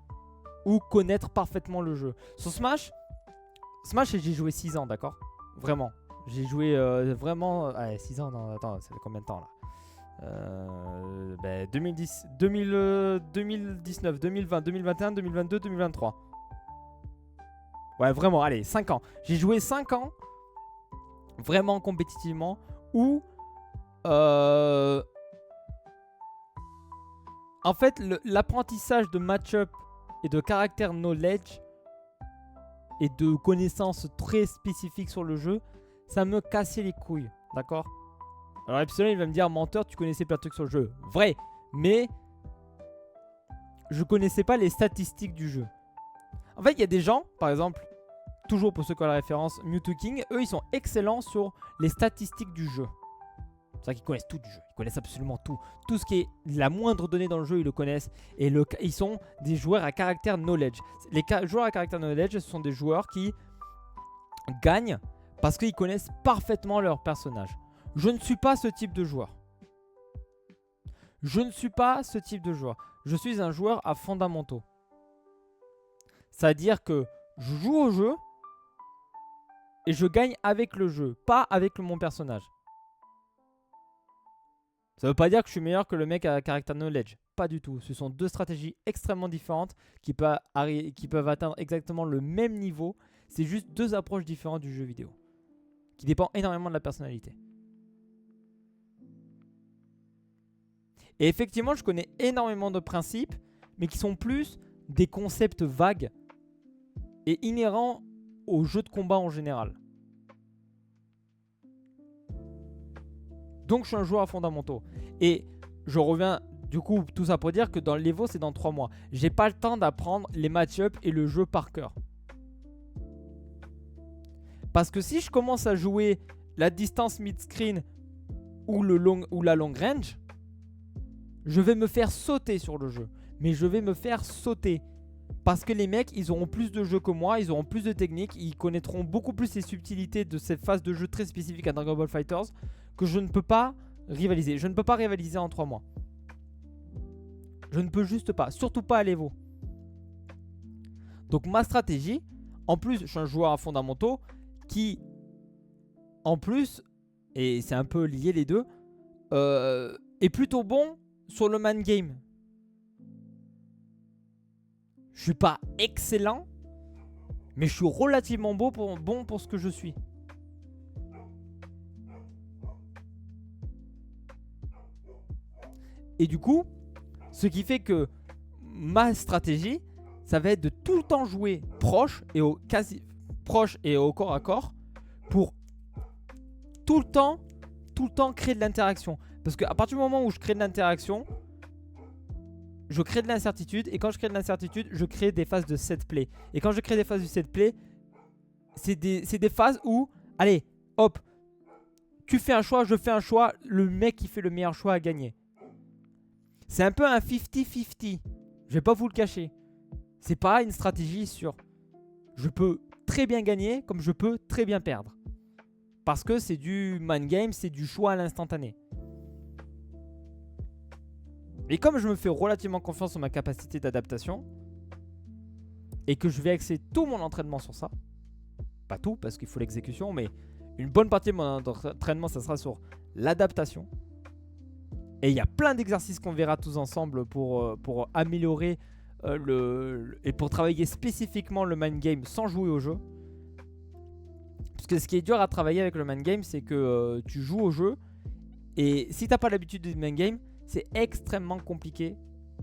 ou connaître parfaitement le jeu. Sur Smash, j'ai joué 6 ans, d'accord? Vraiment. J'ai joué vraiment... Allez, 6 ans, non, attends, ça fait combien de temps là? 2010, 2019, 2020, 2021, 2022, 2023. Ouais, vraiment, allez, 5 ans. J'ai joué 5 ans, vraiment compétitivement, où... en fait, l'apprentissage de match-up et de caractère knowledge et de connaissances très spécifiques sur le jeu, ça me cassait les couilles, d'accord? Alors Epsilon, il va me dire, menteur, tu connaissais plein de trucs sur le jeu. Vrai, mais je connaissais pas les statistiques du jeu. En fait, il y a des gens, par exemple, toujours pour ceux qui ont la référence, Mewtwo King, eux, ils sont excellents sur les statistiques du jeu. C'est vrai qu'ils connaissent tout du jeu, ils connaissent absolument tout. Tout ce qui est la moindre donnée dans le jeu, ils le connaissent. Et ils sont des joueurs à caractère knowledge. Les joueurs à caractère knowledge, ce sont des joueurs qui gagnent parce qu'ils connaissent parfaitement leur personnage. Je ne suis pas ce type de joueur. Je ne suis pas ce type de joueur. Je suis un joueur à fondamentaux. C'est-à-dire que je joue au jeu et je gagne avec le jeu, pas avec mon personnage. Ça veut pas dire que je suis meilleur que le mec à caractère knowledge. Pas du tout. Ce sont deux stratégies extrêmement différentes qui peuvent atteindre exactement le même niveau. C'est juste deux approches différentes du jeu vidéo. Qui dépendent énormément de la personnalité. Et effectivement, je connais énormément de principes, mais qui sont plus des concepts vagues et inhérents au jeu de combat en général. Donc je suis un joueur à fondamentaux. Et je reviens du coup tout ça pour dire que dans l'Evo c'est dans 3 mois. J'ai pas le temps d'apprendre les match-up et le jeu par cœur. Parce que si je commence à jouer la distance mid-screen ou la long range, je vais me faire sauter sur le jeu. Mais je vais me faire sauter. Parce que les mecs, ils auront plus de jeux que moi, ils auront plus de techniques, ils connaîtront beaucoup plus les subtilités de cette phase de jeu très spécifique à Dragon Ball FighterZ que je ne peux pas rivaliser. Je ne peux pas rivaliser en 3 mois. Je ne peux juste pas, surtout pas à l'Evo. Donc ma stratégie, en plus je suis un joueur à fondamentaux qui, en plus, et c'est un peu lié les deux, est plutôt bon sur le man game. Je suis pas excellent, mais je suis relativement bon pour ce que je suis. Et du coup, ce qui fait que ma stratégie, ça va être de tout le temps jouer proche et au corps à corps pour tout le temps créer de l'interaction. Parce qu'à partir du moment où je crée de l'interaction, je crée de l'incertitude. Et quand je crée de l'incertitude, je crée des phases de set play. Et quand je crée des phases de set play, c'est des phases où, allez, hop, tu fais un choix, je fais un choix, le mec qui fait le meilleur choix a gagné. C'est un peu un 50-50. Je vais pas vous le cacher. C'est pas une stratégie sur je peux très bien gagner comme je peux très bien perdre. Parce que c'est du man game, c'est du choix à l'instantané. Et comme je me fais relativement confiance en ma capacité d'adaptation et que je vais axer tout mon entraînement sur ça, pas tout parce qu'il faut l'exécution, mais une bonne partie de mon entraînement ça sera sur l'adaptation. Et il y a plein d'exercices qu'on verra tous ensemble pour améliorer et pour travailler spécifiquement le mind game sans jouer au jeu. Parce que ce qui est dur à travailler avec le mind game, c'est que tu joues au jeu et si t'as pas l'habitude du mind game, c'est extrêmement compliqué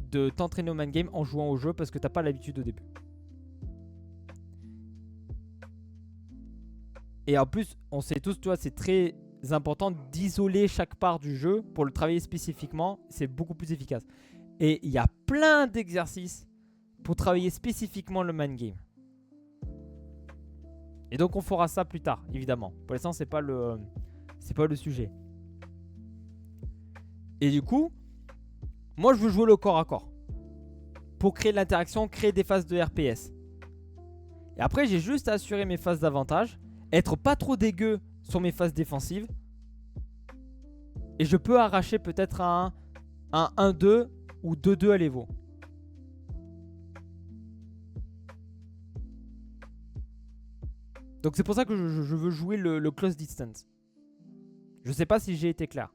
de t'entraîner au man game en jouant au jeu parce que t'as pas l'habitude au début. Et en plus, on sait tous, tu vois, c'est très important d'isoler chaque part du jeu pour le travailler spécifiquement. C'est beaucoup plus efficace. Et il y a plein d'exercices pour travailler spécifiquement le man game. Et donc on fera ça plus tard, évidemment. Pour l'instant, c'est pas le sujet. Et du coup, moi je veux jouer le corps à corps pour créer de l'interaction, créer des phases de RPS. Et après, j'ai juste à assurer mes phases d'avantage, être pas trop dégueu sur mes phases défensives. Et je peux arracher peut-être un 1-2 ou 2-2 à l'Evo. Donc c'est pour ça que je veux jouer le close distance. Je sais pas si j'ai été clair.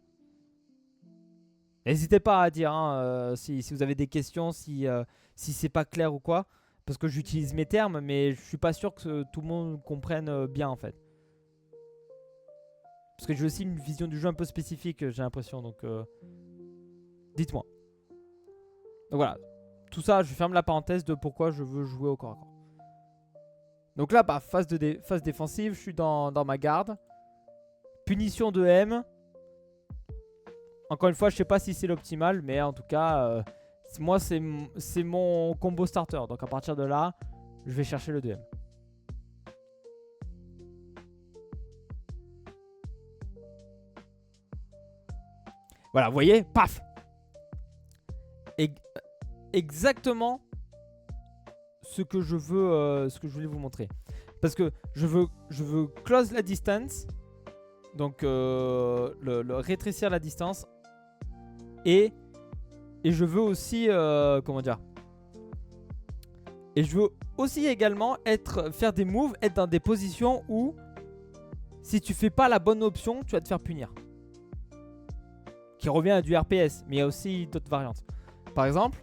N'hésitez pas à dire hein, si vous avez des questions, si c'est pas clair ou quoi. Parce que j'utilise mes termes, mais je suis pas sûr que tout le monde comprenne bien en fait. Parce que j'ai aussi une vision du jeu un peu spécifique, j'ai l'impression. Donc dites-moi. Donc voilà. Tout ça, je ferme la parenthèse de pourquoi je veux jouer au corps à corps. Donc là, bah, phase défensive, je suis dans ma garde. Punition de M. Encore une fois, je sais pas si c'est l'optimal, mais en tout cas, moi c'est mon combo starter. Donc à partir de là, je vais chercher le 2M. Voilà, vous voyez, paf. Exactement ce que je veux, ce que je voulais vous montrer. Parce que je veux close la distance. Donc le rétrécir la distance. Et je veux aussi comment dire. Et je veux aussi également faire des moves, être dans des positions où si tu fais pas la bonne option, tu vas te faire punir. Qui revient à du RPS, mais il y a aussi d'autres variantes. Par exemple,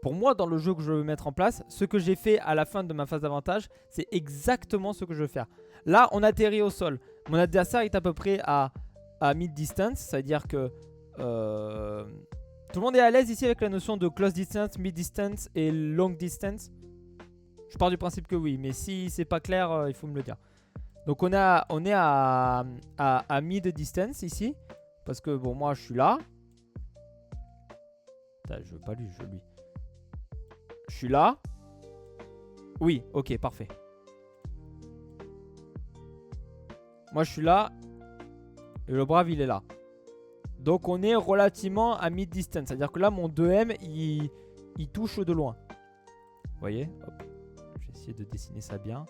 pour moi, dans le jeu que je veux mettre en place, ce que j'ai fait à la fin de ma phase d'avantage, c'est exactement ce que je veux faire. Là, on atterrit au sol. Mon adversaire est à peu près à mid-distance. C'est-à-dire que tout le monde est à l'aise ici avec la notion de close distance, mid-distance et long distance. Je pars du principe que oui, mais si c'est pas clair, il faut me le dire. Donc on est à mid-distance ici. Parce que bon, moi je suis là. Putain, je veux pas lui, je veux lui. Je suis là. Oui, ok, parfait. Moi je suis là. Et le brave il est là. Donc on est relativement à mid-distance. C'est-à-dire que là mon 2M il touche de loin. Vous voyez? Hop. Je vais essayer de dessiner ça bien.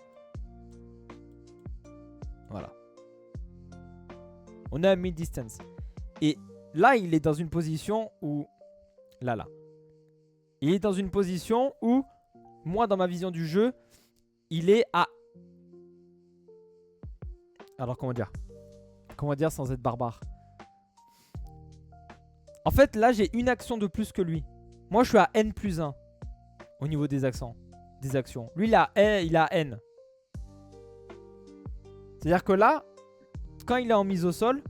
Voilà. On est à mid-distance. Et là il est dans une position où... Là. Il est dans une position où, moi dans ma vision du jeu, il est à... Alors comment dire? Comment dire sans être barbare? En fait là j'ai une action de plus que lui. Moi je suis à N+1 au niveau des actions. Lui il a N. C'est-à-dire que là, quand il est en mise au sol,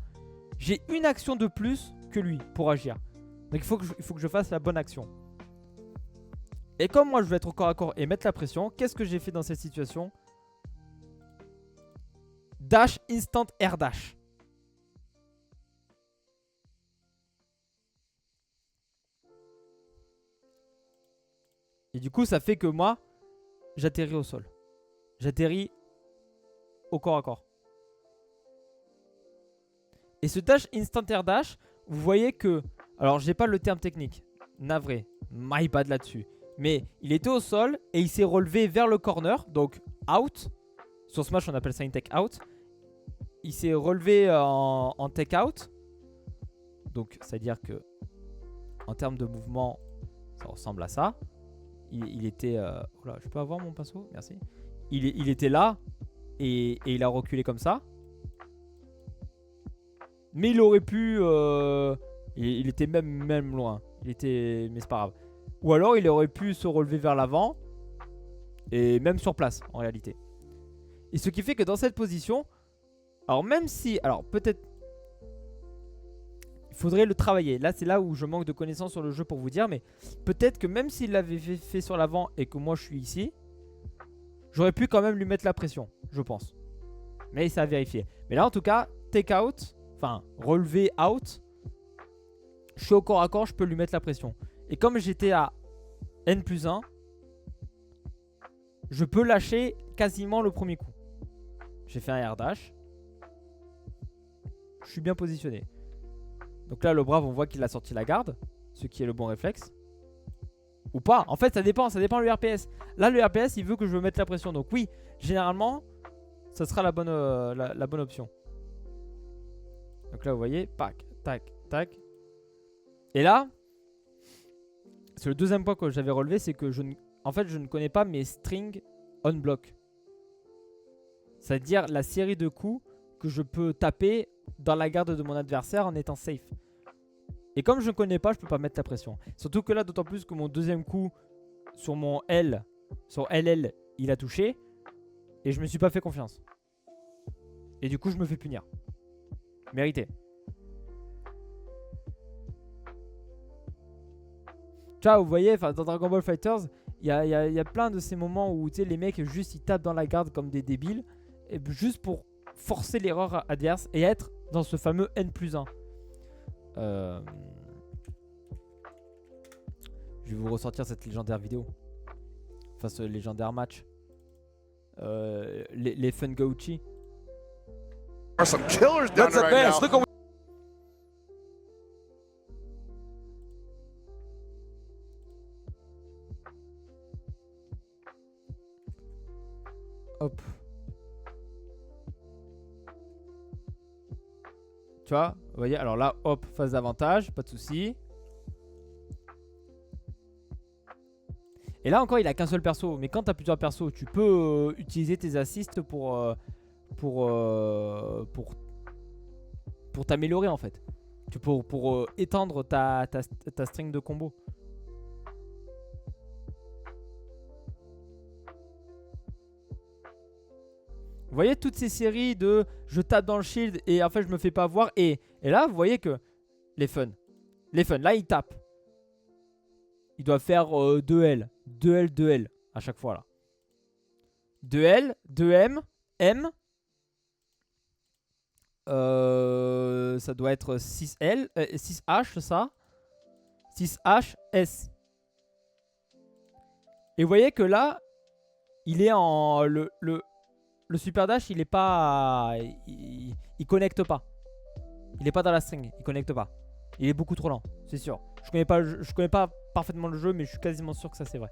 j'ai une action de plus que lui pour agir. Donc il faut que je fasse la bonne action. Et comme moi je veux être au corps à corps et mettre la pression, qu'est-ce que j'ai fait dans cette situation? Dash instant air dash. Et du coup ça fait que moi j'atterris au sol. J'atterris au corps à corps. Et ce dash instant air dash, vous voyez que... Alors j'ai pas le terme technique, navré, my bad là-dessus. Mais il était au sol et il s'est relevé vers le corner, donc out. Sur Smash on appelle ça une tech out. Il s'est relevé en tech out. Donc c'est à dire que en termes de mouvement ça ressemble à ça. Il était... Oh là, je peux avoir mon pinceau? Merci. Il était là et il a reculé comme ça. Mais il aurait pu... il était même loin. Mais c'est pas grave. Ou alors il aurait pu se relever vers l'avant. Et même sur place en réalité. Et ce qui fait que dans cette position... Alors même si... Alors peut-être... Il faudrait le travailler. Là, c'est là où je manque de connaissances sur le jeu pour vous dire. Mais peut-être que même s'il l'avait fait sur l'avant et que moi je suis ici, j'aurais pu quand même lui mettre la pression, je pense. Mais ça a vérifié. Mais là, en tout cas, take out, enfin, relever out, je suis au corps à corps, je peux lui mettre la pression. Et comme j'étais à N+1, je peux lâcher quasiment le premier coup. J'ai fait un air dash. Je suis bien positionné. Donc là, le brave, on voit qu'il a sorti la garde, ce qui est le bon réflexe. Ou pas. En fait, ça dépend le RPS. Là, le RPS, il veut que je mette la pression. Donc oui, généralement, ça sera la bonne option. Donc là, vous voyez, pack, tac, tac. Et là, c'est le deuxième point que j'avais relevé, c'est que en fait, je ne connais pas mes strings on block. C'est-à-dire la série de coups que je peux taper dans la garde de mon adversaire en étant safe. Et comme je ne connais pas, je peux pas mettre la pression. Surtout que là, d'autant plus que mon deuxième coup sur mon L, sur LL, il a touché. Et je me suis pas fait confiance. Et du coup, je me fais punir. Mérité. Tu vois, vous voyez, dans Dragon Ball Fighters, il y a plein de ces moments où les mecs juste ils tapent dans la garde comme des débiles. Et juste pour forcer l'erreur adverse et être dans ce fameux N+1. Je vais vous ressortir cette légendaire vidéo. Enfin, ce légendaire match. Les Fungouchi. Some killers down there right now. Look at Hop. Tu vois, vous voyez, alors là, hop, phase d'avantage, pas de souci. Et là encore, il a qu'un seul perso. Mais quand tu as plusieurs persos, tu peux utiliser tes assists pour t'améliorer en fait. Pour étendre ta string de combo. Vous voyez toutes ces séries de je tape dans le shield et en fait je me fais pas avoir. Et là, vous voyez que les fun, là ils tapent. Ils doivent faire 2L, 2L, 2L à chaque fois là. 2L, 2M, M. Ça doit être 6L, 6H ça. 6H, S. Et vous voyez que là, il est en... Le super dash, il est pas... Il connecte pas. Il est pas dans la string, il connecte pas. Il est beaucoup trop lent, c'est sûr. Je connais pas parfaitement le jeu, mais je suis quasiment sûr que ça c'est vrai.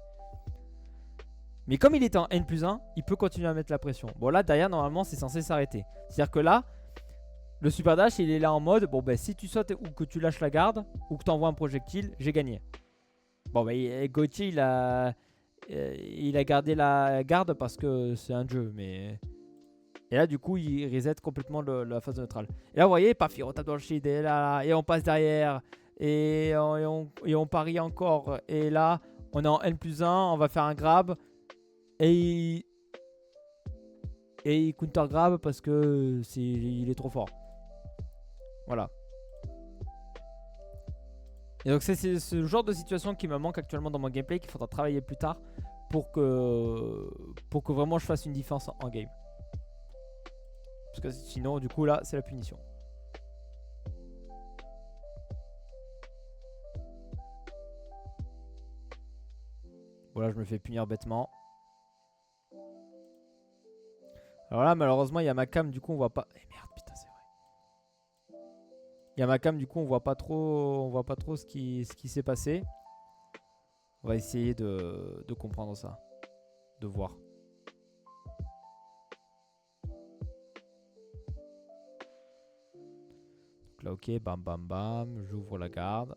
Mais comme il est en N+1, il peut continuer à mettre la pression. Bon là, derrière, normalement, c'est censé s'arrêter. C'est-à-dire que là, le super dash, il est là en mode, bon ben si tu sautes ou que tu lâches la garde, ou que tu envoies un projectile, j'ai gagné. Bon ben Gauthier, il a gardé la garde parce que c'est un jeu, mais... Et là, du coup, il reset complètement la phase neutrale. Et là, vous voyez, paf, il retape dans le shield, et là, et on passe derrière, et on parie encore. Et là, on est en N+1, on va faire un grab, et il counter grab parce que il est trop fort. Voilà. Et donc c'est ce genre de situation qui me manque actuellement dans mon gameplay, qu'il faudra travailler plus tard pour que vraiment je fasse une différence en game. Parce que sinon du coup là c'est la punition. Voilà, je me fais punir bêtement. Alors là malheureusement il y a ma cam, du coup on voit pas. Eh merde, putain, c'est vrai. Il y a ma cam, du coup on voit pas trop ce qui s'est passé. On va essayer de comprendre ça, de voir. Donc là ok, bam bam bam, j'ouvre la garde.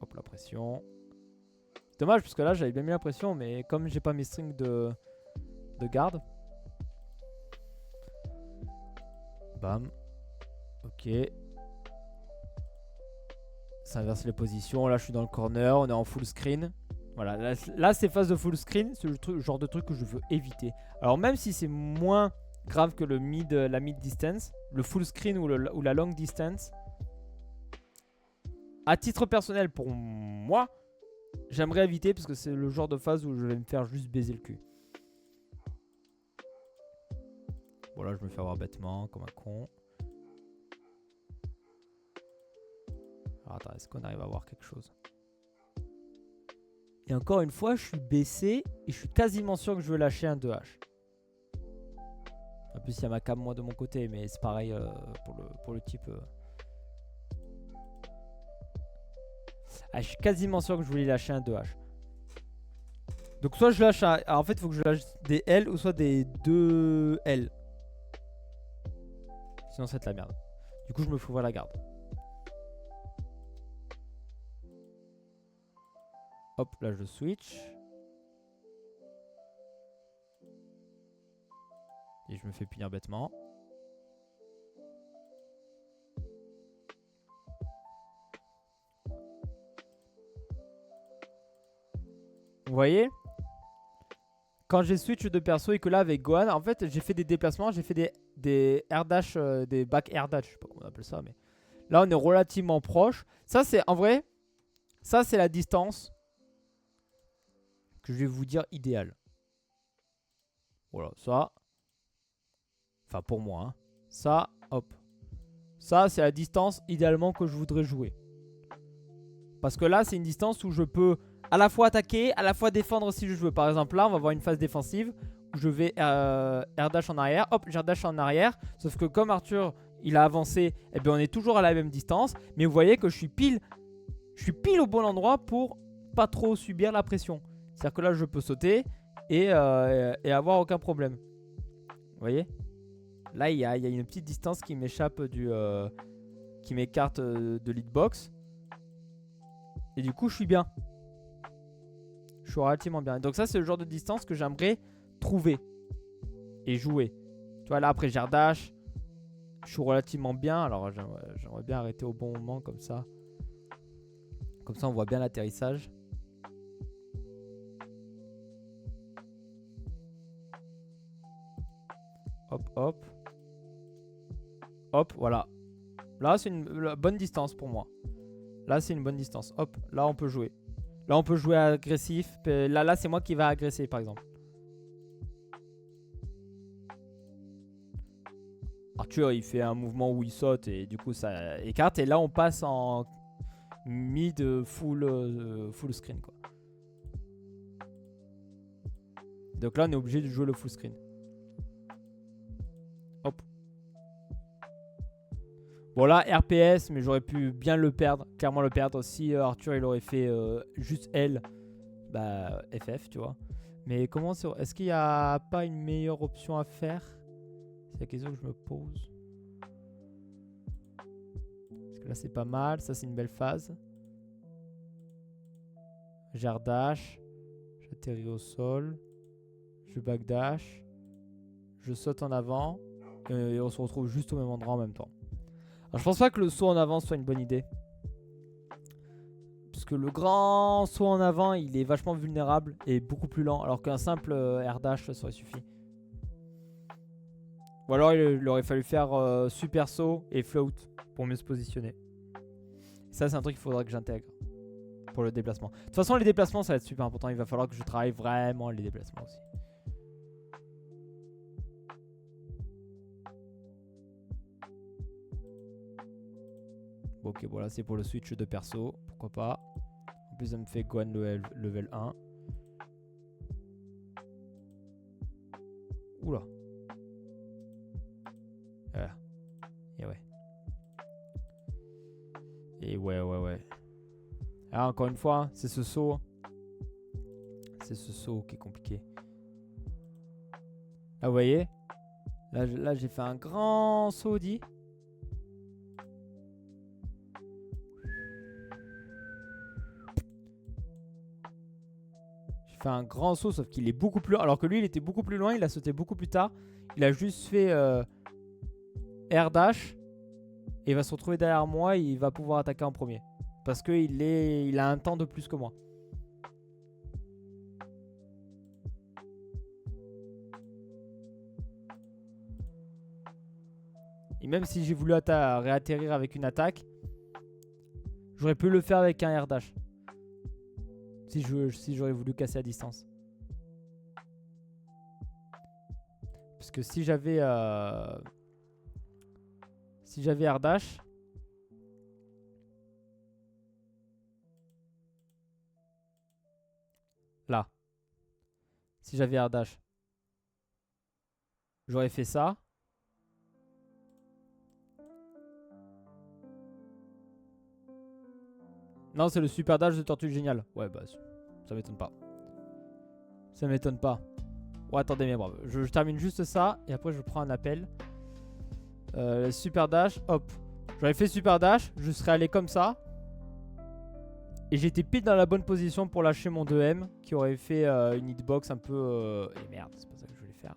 Hop, la pression. C'est dommage parce que là j'avais bien mis la pression, mais comme j'ai pas mes strings de garde. Bam. Ok. Ça inverse les positions. Là je suis dans le corner, on est en full screen. Voilà, là c'est phase de full screen, c'est le genre de truc que je veux éviter. Alors même si c'est moins grave que la mid distance, le full screen ou la long distance. À titre personnel, pour moi, j'aimerais éviter parce que c'est le genre de phase où je vais me faire juste baiser le cul. Bon là, je me fais avoir bêtement, comme un con. Alors attends, est-ce qu'on arrive à voir quelque chose? Et encore une fois, je suis baissé et je suis quasiment sûr que je veux lâcher un 2H. En plus, il y a ma cam moi de mon côté, mais c'est pareil pour le type. Ah, je suis quasiment sûr que je voulais lâcher un 2H. Donc soit je lâche un... Alors, en fait, il faut que je lâche des L ou soit des 2 L. Sinon, c'est de la merde. Du coup, je me fous ouvrir la garde. Hop, là, je switch. Et je me fais punir bêtement. Vous voyez? Quand j'ai switch de perso et que là avec Gohan, en fait j'ai fait des déplacements, j'ai fait des air dash, des back air dash, je sais pas comment on appelle ça, mais là on est relativement proche. Ça c'est en vrai, ça c'est la distance que je vais vous dire idéale. Voilà, ça, enfin pour moi, hein. Ça, hop, ça c'est la distance idéalement que je voudrais jouer. Parce que là c'est une distance où je peux à la fois attaquer, à la fois défendre si je veux. Par exemple là on va avoir une phase défensive où je vais air dash en arrière. Hop, j'air dash en arrière. Sauf que comme Arthur il a avancé, eh bien on est toujours à la même distance. Mais vous voyez que je suis pile au bon endroit pour pas trop subir la pression. C'est-à-dire que là je peux sauter et avoir aucun problème. Vous voyez? Là il y a une petite distance qui m'échappe qui m'écarte de l'hitbox. Et du coup je suis bien. Je suis relativement bien. Donc ça c'est le genre de distance que j'aimerais trouver et jouer. Tu vois là après j'air dash. Je suis relativement bien. Alors j'aimerais bien arrêter au bon moment comme ça. Comme ça on voit bien l'atterrissage. Hop hop. Hop voilà. Là c'est une bonne distance pour moi. Là c'est une bonne distance. Hop là on peut jouer. Là on peut jouer agressif. Là c'est moi qui va agresser par exemple. Arthur il fait un mouvement où il saute et du coup ça écarte. Et là on passe en mid full screen quoi. Donc là on est obligé de jouer le full screen. Hop. Bon là RPS mais j'aurais pu bien le perdre. Clairement le perdre. Si Arthur il aurait fait juste L. Bah FF tu vois. Mais comment c'est... Est-ce qu'il n'y a pas une meilleure option à faire? C'est la question que je me pose. Parce que là c'est pas mal. Ça c'est une belle phase. J'air dash. J'atterris au sol. Je backdash. Je saute en avant. Et on se retrouve juste au même endroit en même temps. Alors je pense pas que le saut en avant soit une bonne idée. Parce que le grand saut en avant il est vachement vulnérable et beaucoup plus lent. Alors qu'un simple air dash ça aurait suffi. Ou alors il aurait fallu faire super saut et float pour mieux se positionner. Ça c'est un truc qu'il faudra que j'intègre pour le déplacement. De toute façon les déplacements ça va être super important. Il va falloir que je travaille vraiment les déplacements aussi. Bon, ok, voilà, c'est pour le switch de perso. Pourquoi pas. En plus, ça me fait Gohan level 1. Oula. Voilà. Et ouais. Et ouais. Ah, encore une fois, c'est ce saut. C'est ce saut qui est compliqué. Là, vous voyez. Là j'ai fait un grand saut, dit. Un grand saut sauf qu'il est beaucoup plus... Alors que lui il était beaucoup plus loin, il a sauté beaucoup plus tard. Il a juste fait air dash. Et il va se retrouver derrière moi et il va pouvoir attaquer en premier. Parce qu'il a un temps de plus que moi. Et même si j'ai voulu réatterrir avec une attaque, j'aurais pu le faire avec un air dash. Si j'aurais voulu casser à distance. Parce que si j'avais air dash, là, si j'avais air dash, j'aurais fait ça. Non, c'est le super dash de Tortue Géniale. Ouais, bah, ça m'étonne pas. Ça m'étonne pas. Ouais, attendez, mais bravo. Je termine juste ça et après je prends un appel. Super dash, hop. J'aurais fait super dash, je serais allé comme ça. Et j'étais pile dans la bonne position pour lâcher mon 2M qui aurait fait une hitbox un peu... Et merde, c'est pas ça que je voulais faire.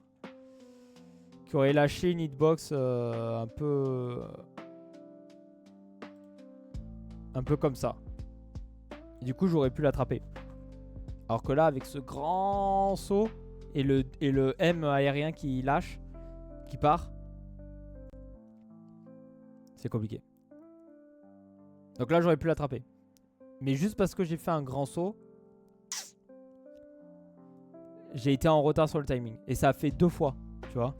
Qui aurait lâché une hitbox un peu comme ça. Et du coup, j'aurais pu l'attraper. Alors que là, avec ce grand saut et le M aérien qui lâche, qui part, c'est compliqué. Donc là, j'aurais pu l'attraper. Mais juste parce que j'ai fait un grand saut, j'ai été en retard sur le timing. Et ça a fait 2 fois, tu vois.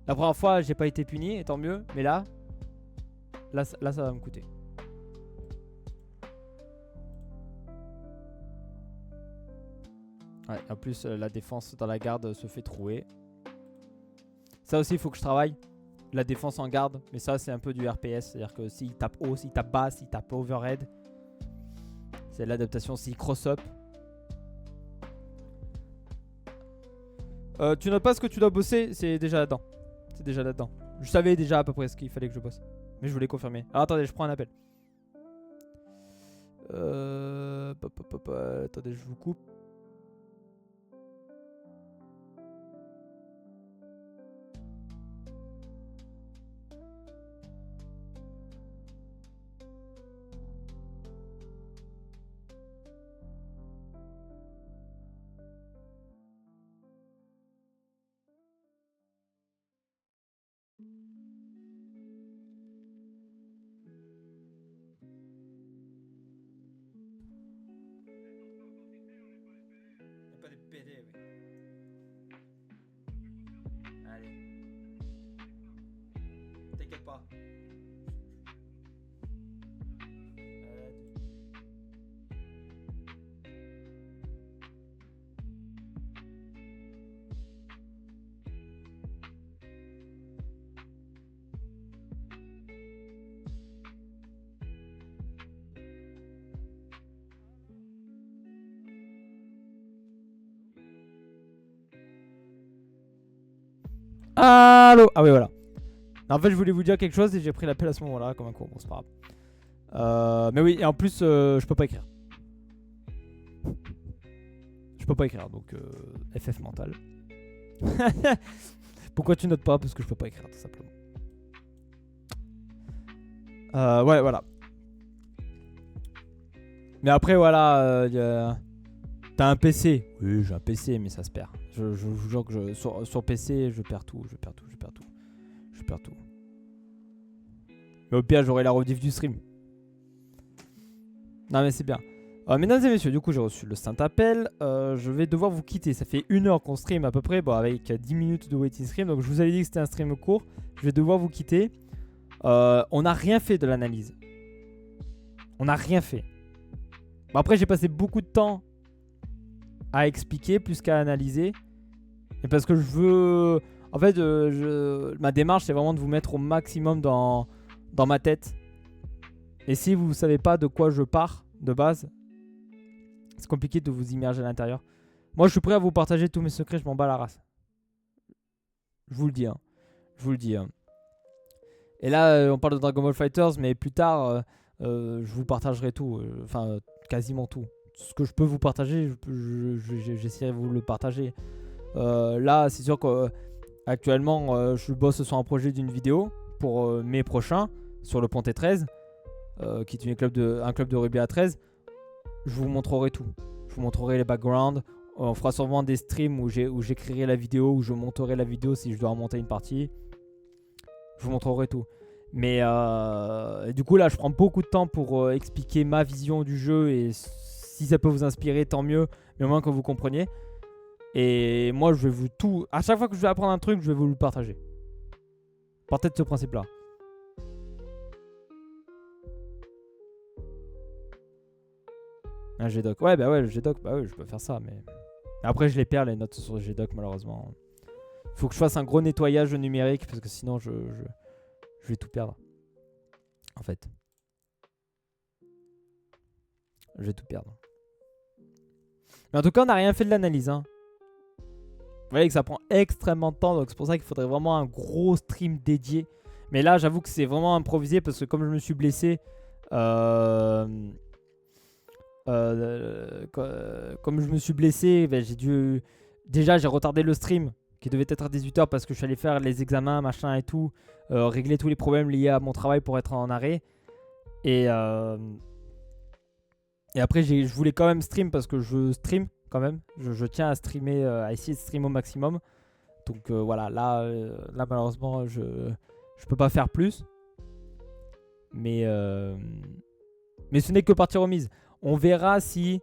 La première fois, j'ai pas été puni, et tant mieux. Mais là, ça va me coûter. Ouais, en plus, la défense dans la garde se fait trouer. Ça aussi, il faut que je travaille. La défense en garde. Mais ça, c'est un peu du RPS. C'est-à-dire que s'il tape haut, s'il tape bas, s'il tape overhead. C'est l'adaptation s'il cross-up. Tu notes pas ce que tu dois bosser. C'est déjà là-dedans. C'est déjà là-dedans. Je savais déjà à peu près ce qu'il fallait que je bosse. Mais je voulais confirmer. Alors attendez, je prends un appel. Attendez, je vous coupe. Pas des PD, oui. Allez. T'inquiète pas. Allô. Ah oui, voilà. En fait, je voulais vous dire quelque chose et j'ai pris l'appel à ce moment-là comme un cours. Bon, c'est pas grave. Mais oui, et en plus, je peux pas écrire. Je peux pas écrire, donc FF mental. Pourquoi tu notes pas? Parce que je peux pas écrire, tout simplement. Ouais, voilà. Mais après, voilà, t'as un PC. Oui, j'ai un PC, mais ça se perd. Je vous jure que sur PC, je perds tout. Je perds tout. Mais au pire, j'aurai la rediff du stream. Non, mais c'est bien. Mesdames et messieurs, du coup, j'ai reçu le saint appel. Je vais devoir vous quitter. Ça fait 1 heure qu'on stream à peu près. Bon, avec 10 minutes de waiting stream. Donc, je vous avais dit que c'était un stream court. Je vais devoir vous quitter. On n'a rien fait de l'analyse. On n'a rien fait. Bon, après, j'ai passé beaucoup de temps à expliquer plus qu'à analyser. Et parce que je veux... En fait, ma démarche, c'est vraiment de vous mettre au maximum dans ma tête. Et si vous ne savez pas de quoi je pars de base, c'est compliqué de vous immerger à l'intérieur. Moi, je suis prêt à vous partager tous mes secrets, je m'en bats la race. Je vous le dis, hein. Je vous le dis. Hein. Et là, on parle de Dragon Ball FighterZ, mais plus tard, je vous partagerai tout. Enfin, quasiment tout. Ce que je peux vous partager, j'essaierai de vous le partager. Là, c'est sûr qu'actuellement, je bosse sur un projet d'une vidéo pour mai prochain sur le Pontet 13, qui est un club de rugby à 13. Je vous montrerai tout. Je vous montrerai les backgrounds. On fera sûrement des streams où j'écrirai la vidéo, où je monterai la vidéo si je dois remonter une partie. Je vous montrerai tout. Mais du coup là je prends beaucoup de temps pour expliquer ma vision du jeu et si ça peut vous inspirer tant mieux, mais au moins que vous compreniez. Et moi je vais vous tout... À chaque fois que je vais apprendre un truc, je vais vous le partager. Partez de ce principe là. Un GDoc. Ouais bah ouais le GDoc, bah ouais je peux faire ça mais... Après je les perds les notes sur le GDoc malheureusement. Faut que je fasse un gros nettoyage numérique parce que sinon je vais tout perdre. En fait. Je vais tout perdre. Mais en tout cas, on n'a rien fait de l'analyse. Hein. Vous voyez que ça prend extrêmement de temps. Donc c'est pour ça qu'il faudrait vraiment un gros stream dédié. Mais là, j'avoue que c'est vraiment improvisé. Parce que comme je me suis blessé... comme je me suis blessé, ben, j'ai dû... Déjà, j'ai retardé le stream. Qui devait être à 18h parce que je suis allé faire les examens, machin et tout. Régler tous les problèmes liés à mon travail pour être en arrêt. Et après, je voulais quand même stream parce que je stream quand même. Je tiens à streamer, à essayer de streamer au maximum. Donc voilà, là malheureusement, je peux pas faire plus. Mais ce n'est que partie remise. On verra si,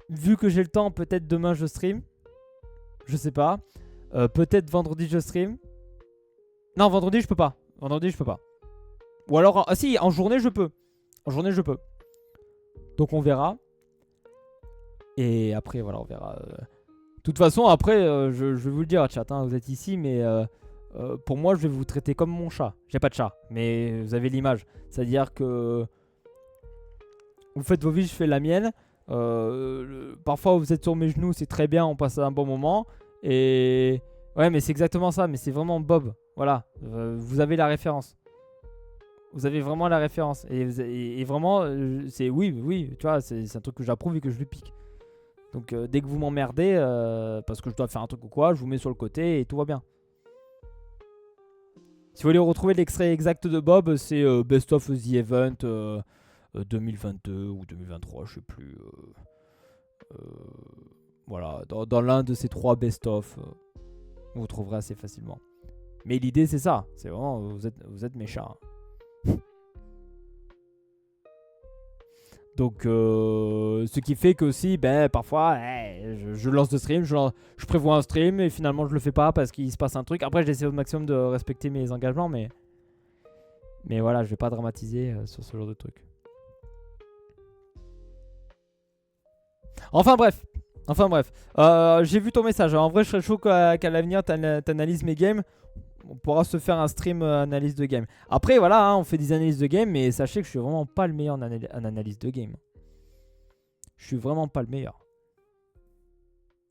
vu que j'ai le temps, peut-être demain je stream. Je sais pas. Peut-être vendredi je stream. Non, vendredi je peux pas. Vendredi je peux pas. Ou alors, ah si, en journée je peux. En journée je peux. Donc on verra. Et après voilà, on verra. De toute façon, après, je vais vous le dire, chat, hein, vous êtes ici, mais pour moi, je vais vous traiter comme mon chat. J'ai pas de chat, mais vous avez l'image. C'est-à-dire que vous faites vos vies, je fais la mienne. Parfois, vous êtes sur mes genoux, c'est très bien, on passe un bon moment. Et ouais, mais c'est exactement ça, mais c'est vraiment Bob. Voilà, vous avez la référence. Vous avez vraiment la référence. Et vraiment, c'est oui, tu vois, c'est un truc que j'approuve et que je lui pique. Donc dès que vous m'emmerdez, parce que je dois faire un truc ou quoi, je vous mets sur le côté et tout va bien. Si vous voulez retrouver l'extrait exact de Bob, c'est Best of the Event 2022 ou 2023, je sais plus. Voilà, dans l'un de ces trois Best of, vous trouverez assez facilement. Mais l'idée c'est ça, c'est vraiment, vous êtes mes chats. Donc ce qui fait que aussi parfois je lance de stream, je prévois un stream et finalement je le fais pas parce qu'il se passe un truc. Après j'essaie au maximum de respecter mes engagements mais voilà, je vais pas dramatiser sur ce genre de truc. Enfin bref, j'ai vu ton message. En vrai je serais chaud qu'à l'avenir t'analyses mes games. On pourra se faire un stream analyse de game. Après voilà, hein, on fait des analyses de game, mais sachez que je suis vraiment pas le meilleur en analyse de game. Je suis vraiment pas le meilleur.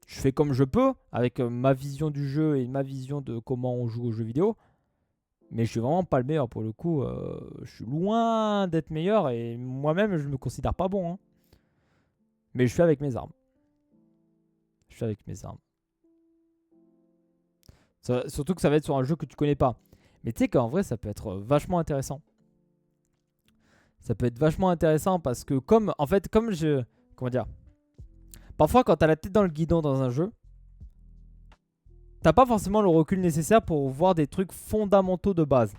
Je fais comme je peux, avec ma vision du jeu et ma vision de comment on joue aux jeux vidéo. Mais je suis vraiment pas le meilleur pour le coup. Je suis loin d'être meilleur et moi-même je me considère pas bon. Hein. Mais je suis avec mes armes. Surtout que ça va être sur un jeu que tu connais pas. Mais tu sais qu'en vrai ça peut être vachement intéressant. Ça peut être vachement intéressant parce que comment dire. Parfois quand t'as la tête dans le guidon dans un jeu, t'as pas forcément le recul nécessaire pour voir des trucs fondamentaux de base.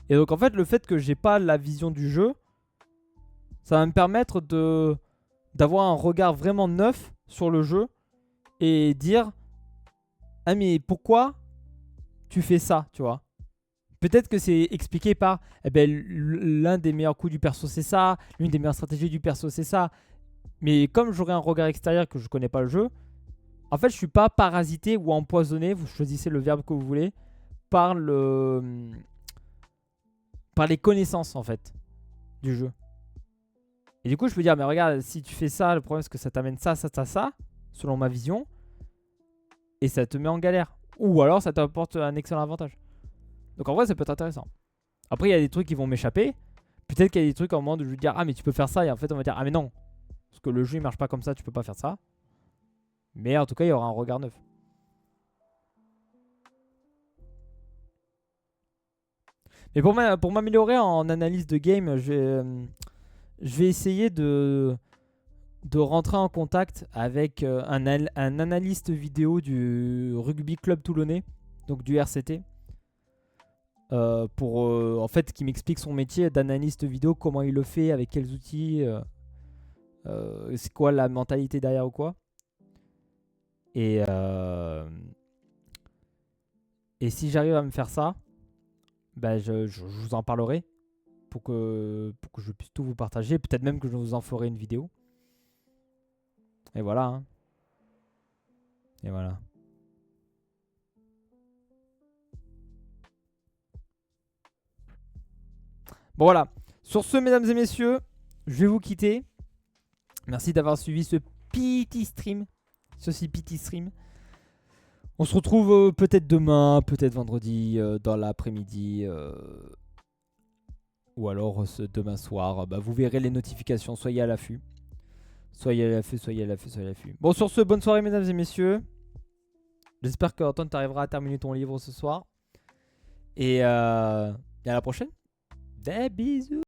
Et donc en fait le fait que j'ai pas la vision du jeu, ça va me permettre d'avoir un regard vraiment neuf sur le jeu. Et dire ah mais pourquoi tu fais ça, tu vois. Peut-être que c'est expliqué par l'un des meilleurs coups du perso c'est ça, l'une des meilleures stratégies du perso c'est ça. Mais comme j'aurai un regard extérieur que je connais pas le jeu, en fait je suis pas parasité ou empoisonné, vous choisissez le verbe que vous voulez, par les connaissances en fait du jeu. Et du coup je peux dire mais regarde, si tu fais ça, le problème c'est que ça t'amène ça, selon ma vision. Et ça te met en galère. Ou alors ça t'apporte un excellent avantage. Donc en vrai ça peut être intéressant. Après il y a des trucs qui vont m'échapper. Peut-être qu'il y a des trucs en moment où je vais dire ah mais tu peux faire ça. Et en fait on va dire ah mais non. Parce que le jeu il marche pas comme ça, tu peux pas faire ça. Mais en tout cas il y aura un regard neuf. Mais pour m'améliorer en analyse de game, je vais essayer de de rentrer en contact avec un analyste vidéo du Rugby Club Toulonnais, donc du RCT, pour en fait qui m'explique son métier d'analyste vidéo, comment il le fait, avec quels outils, c'est quoi la mentalité derrière ou quoi. Et si j'arrive à me faire ça, bah je vous en parlerai pour que je puisse tout vous partager. Peut-être même que je vous en ferai une vidéo. Et voilà. Hein. Et voilà. Bon voilà. Sur ce, mesdames et messieurs, je vais vous quitter. Merci d'avoir suivi ce petit stream. Ceci petit stream. On se retrouve peut-être demain, peut-être vendredi, dans l'après-midi. Ou alors demain soir. Bah, vous verrez les notifications. Soyez à l'affût. Soyez à l'affût, soyez à l'affût, soyez à l'affût. Bon, sur ce, bonne soirée, mesdames et messieurs. J'espère que Antoine, tu arriveras à terminer ton livre ce soir. Et à la prochaine. Des bisous.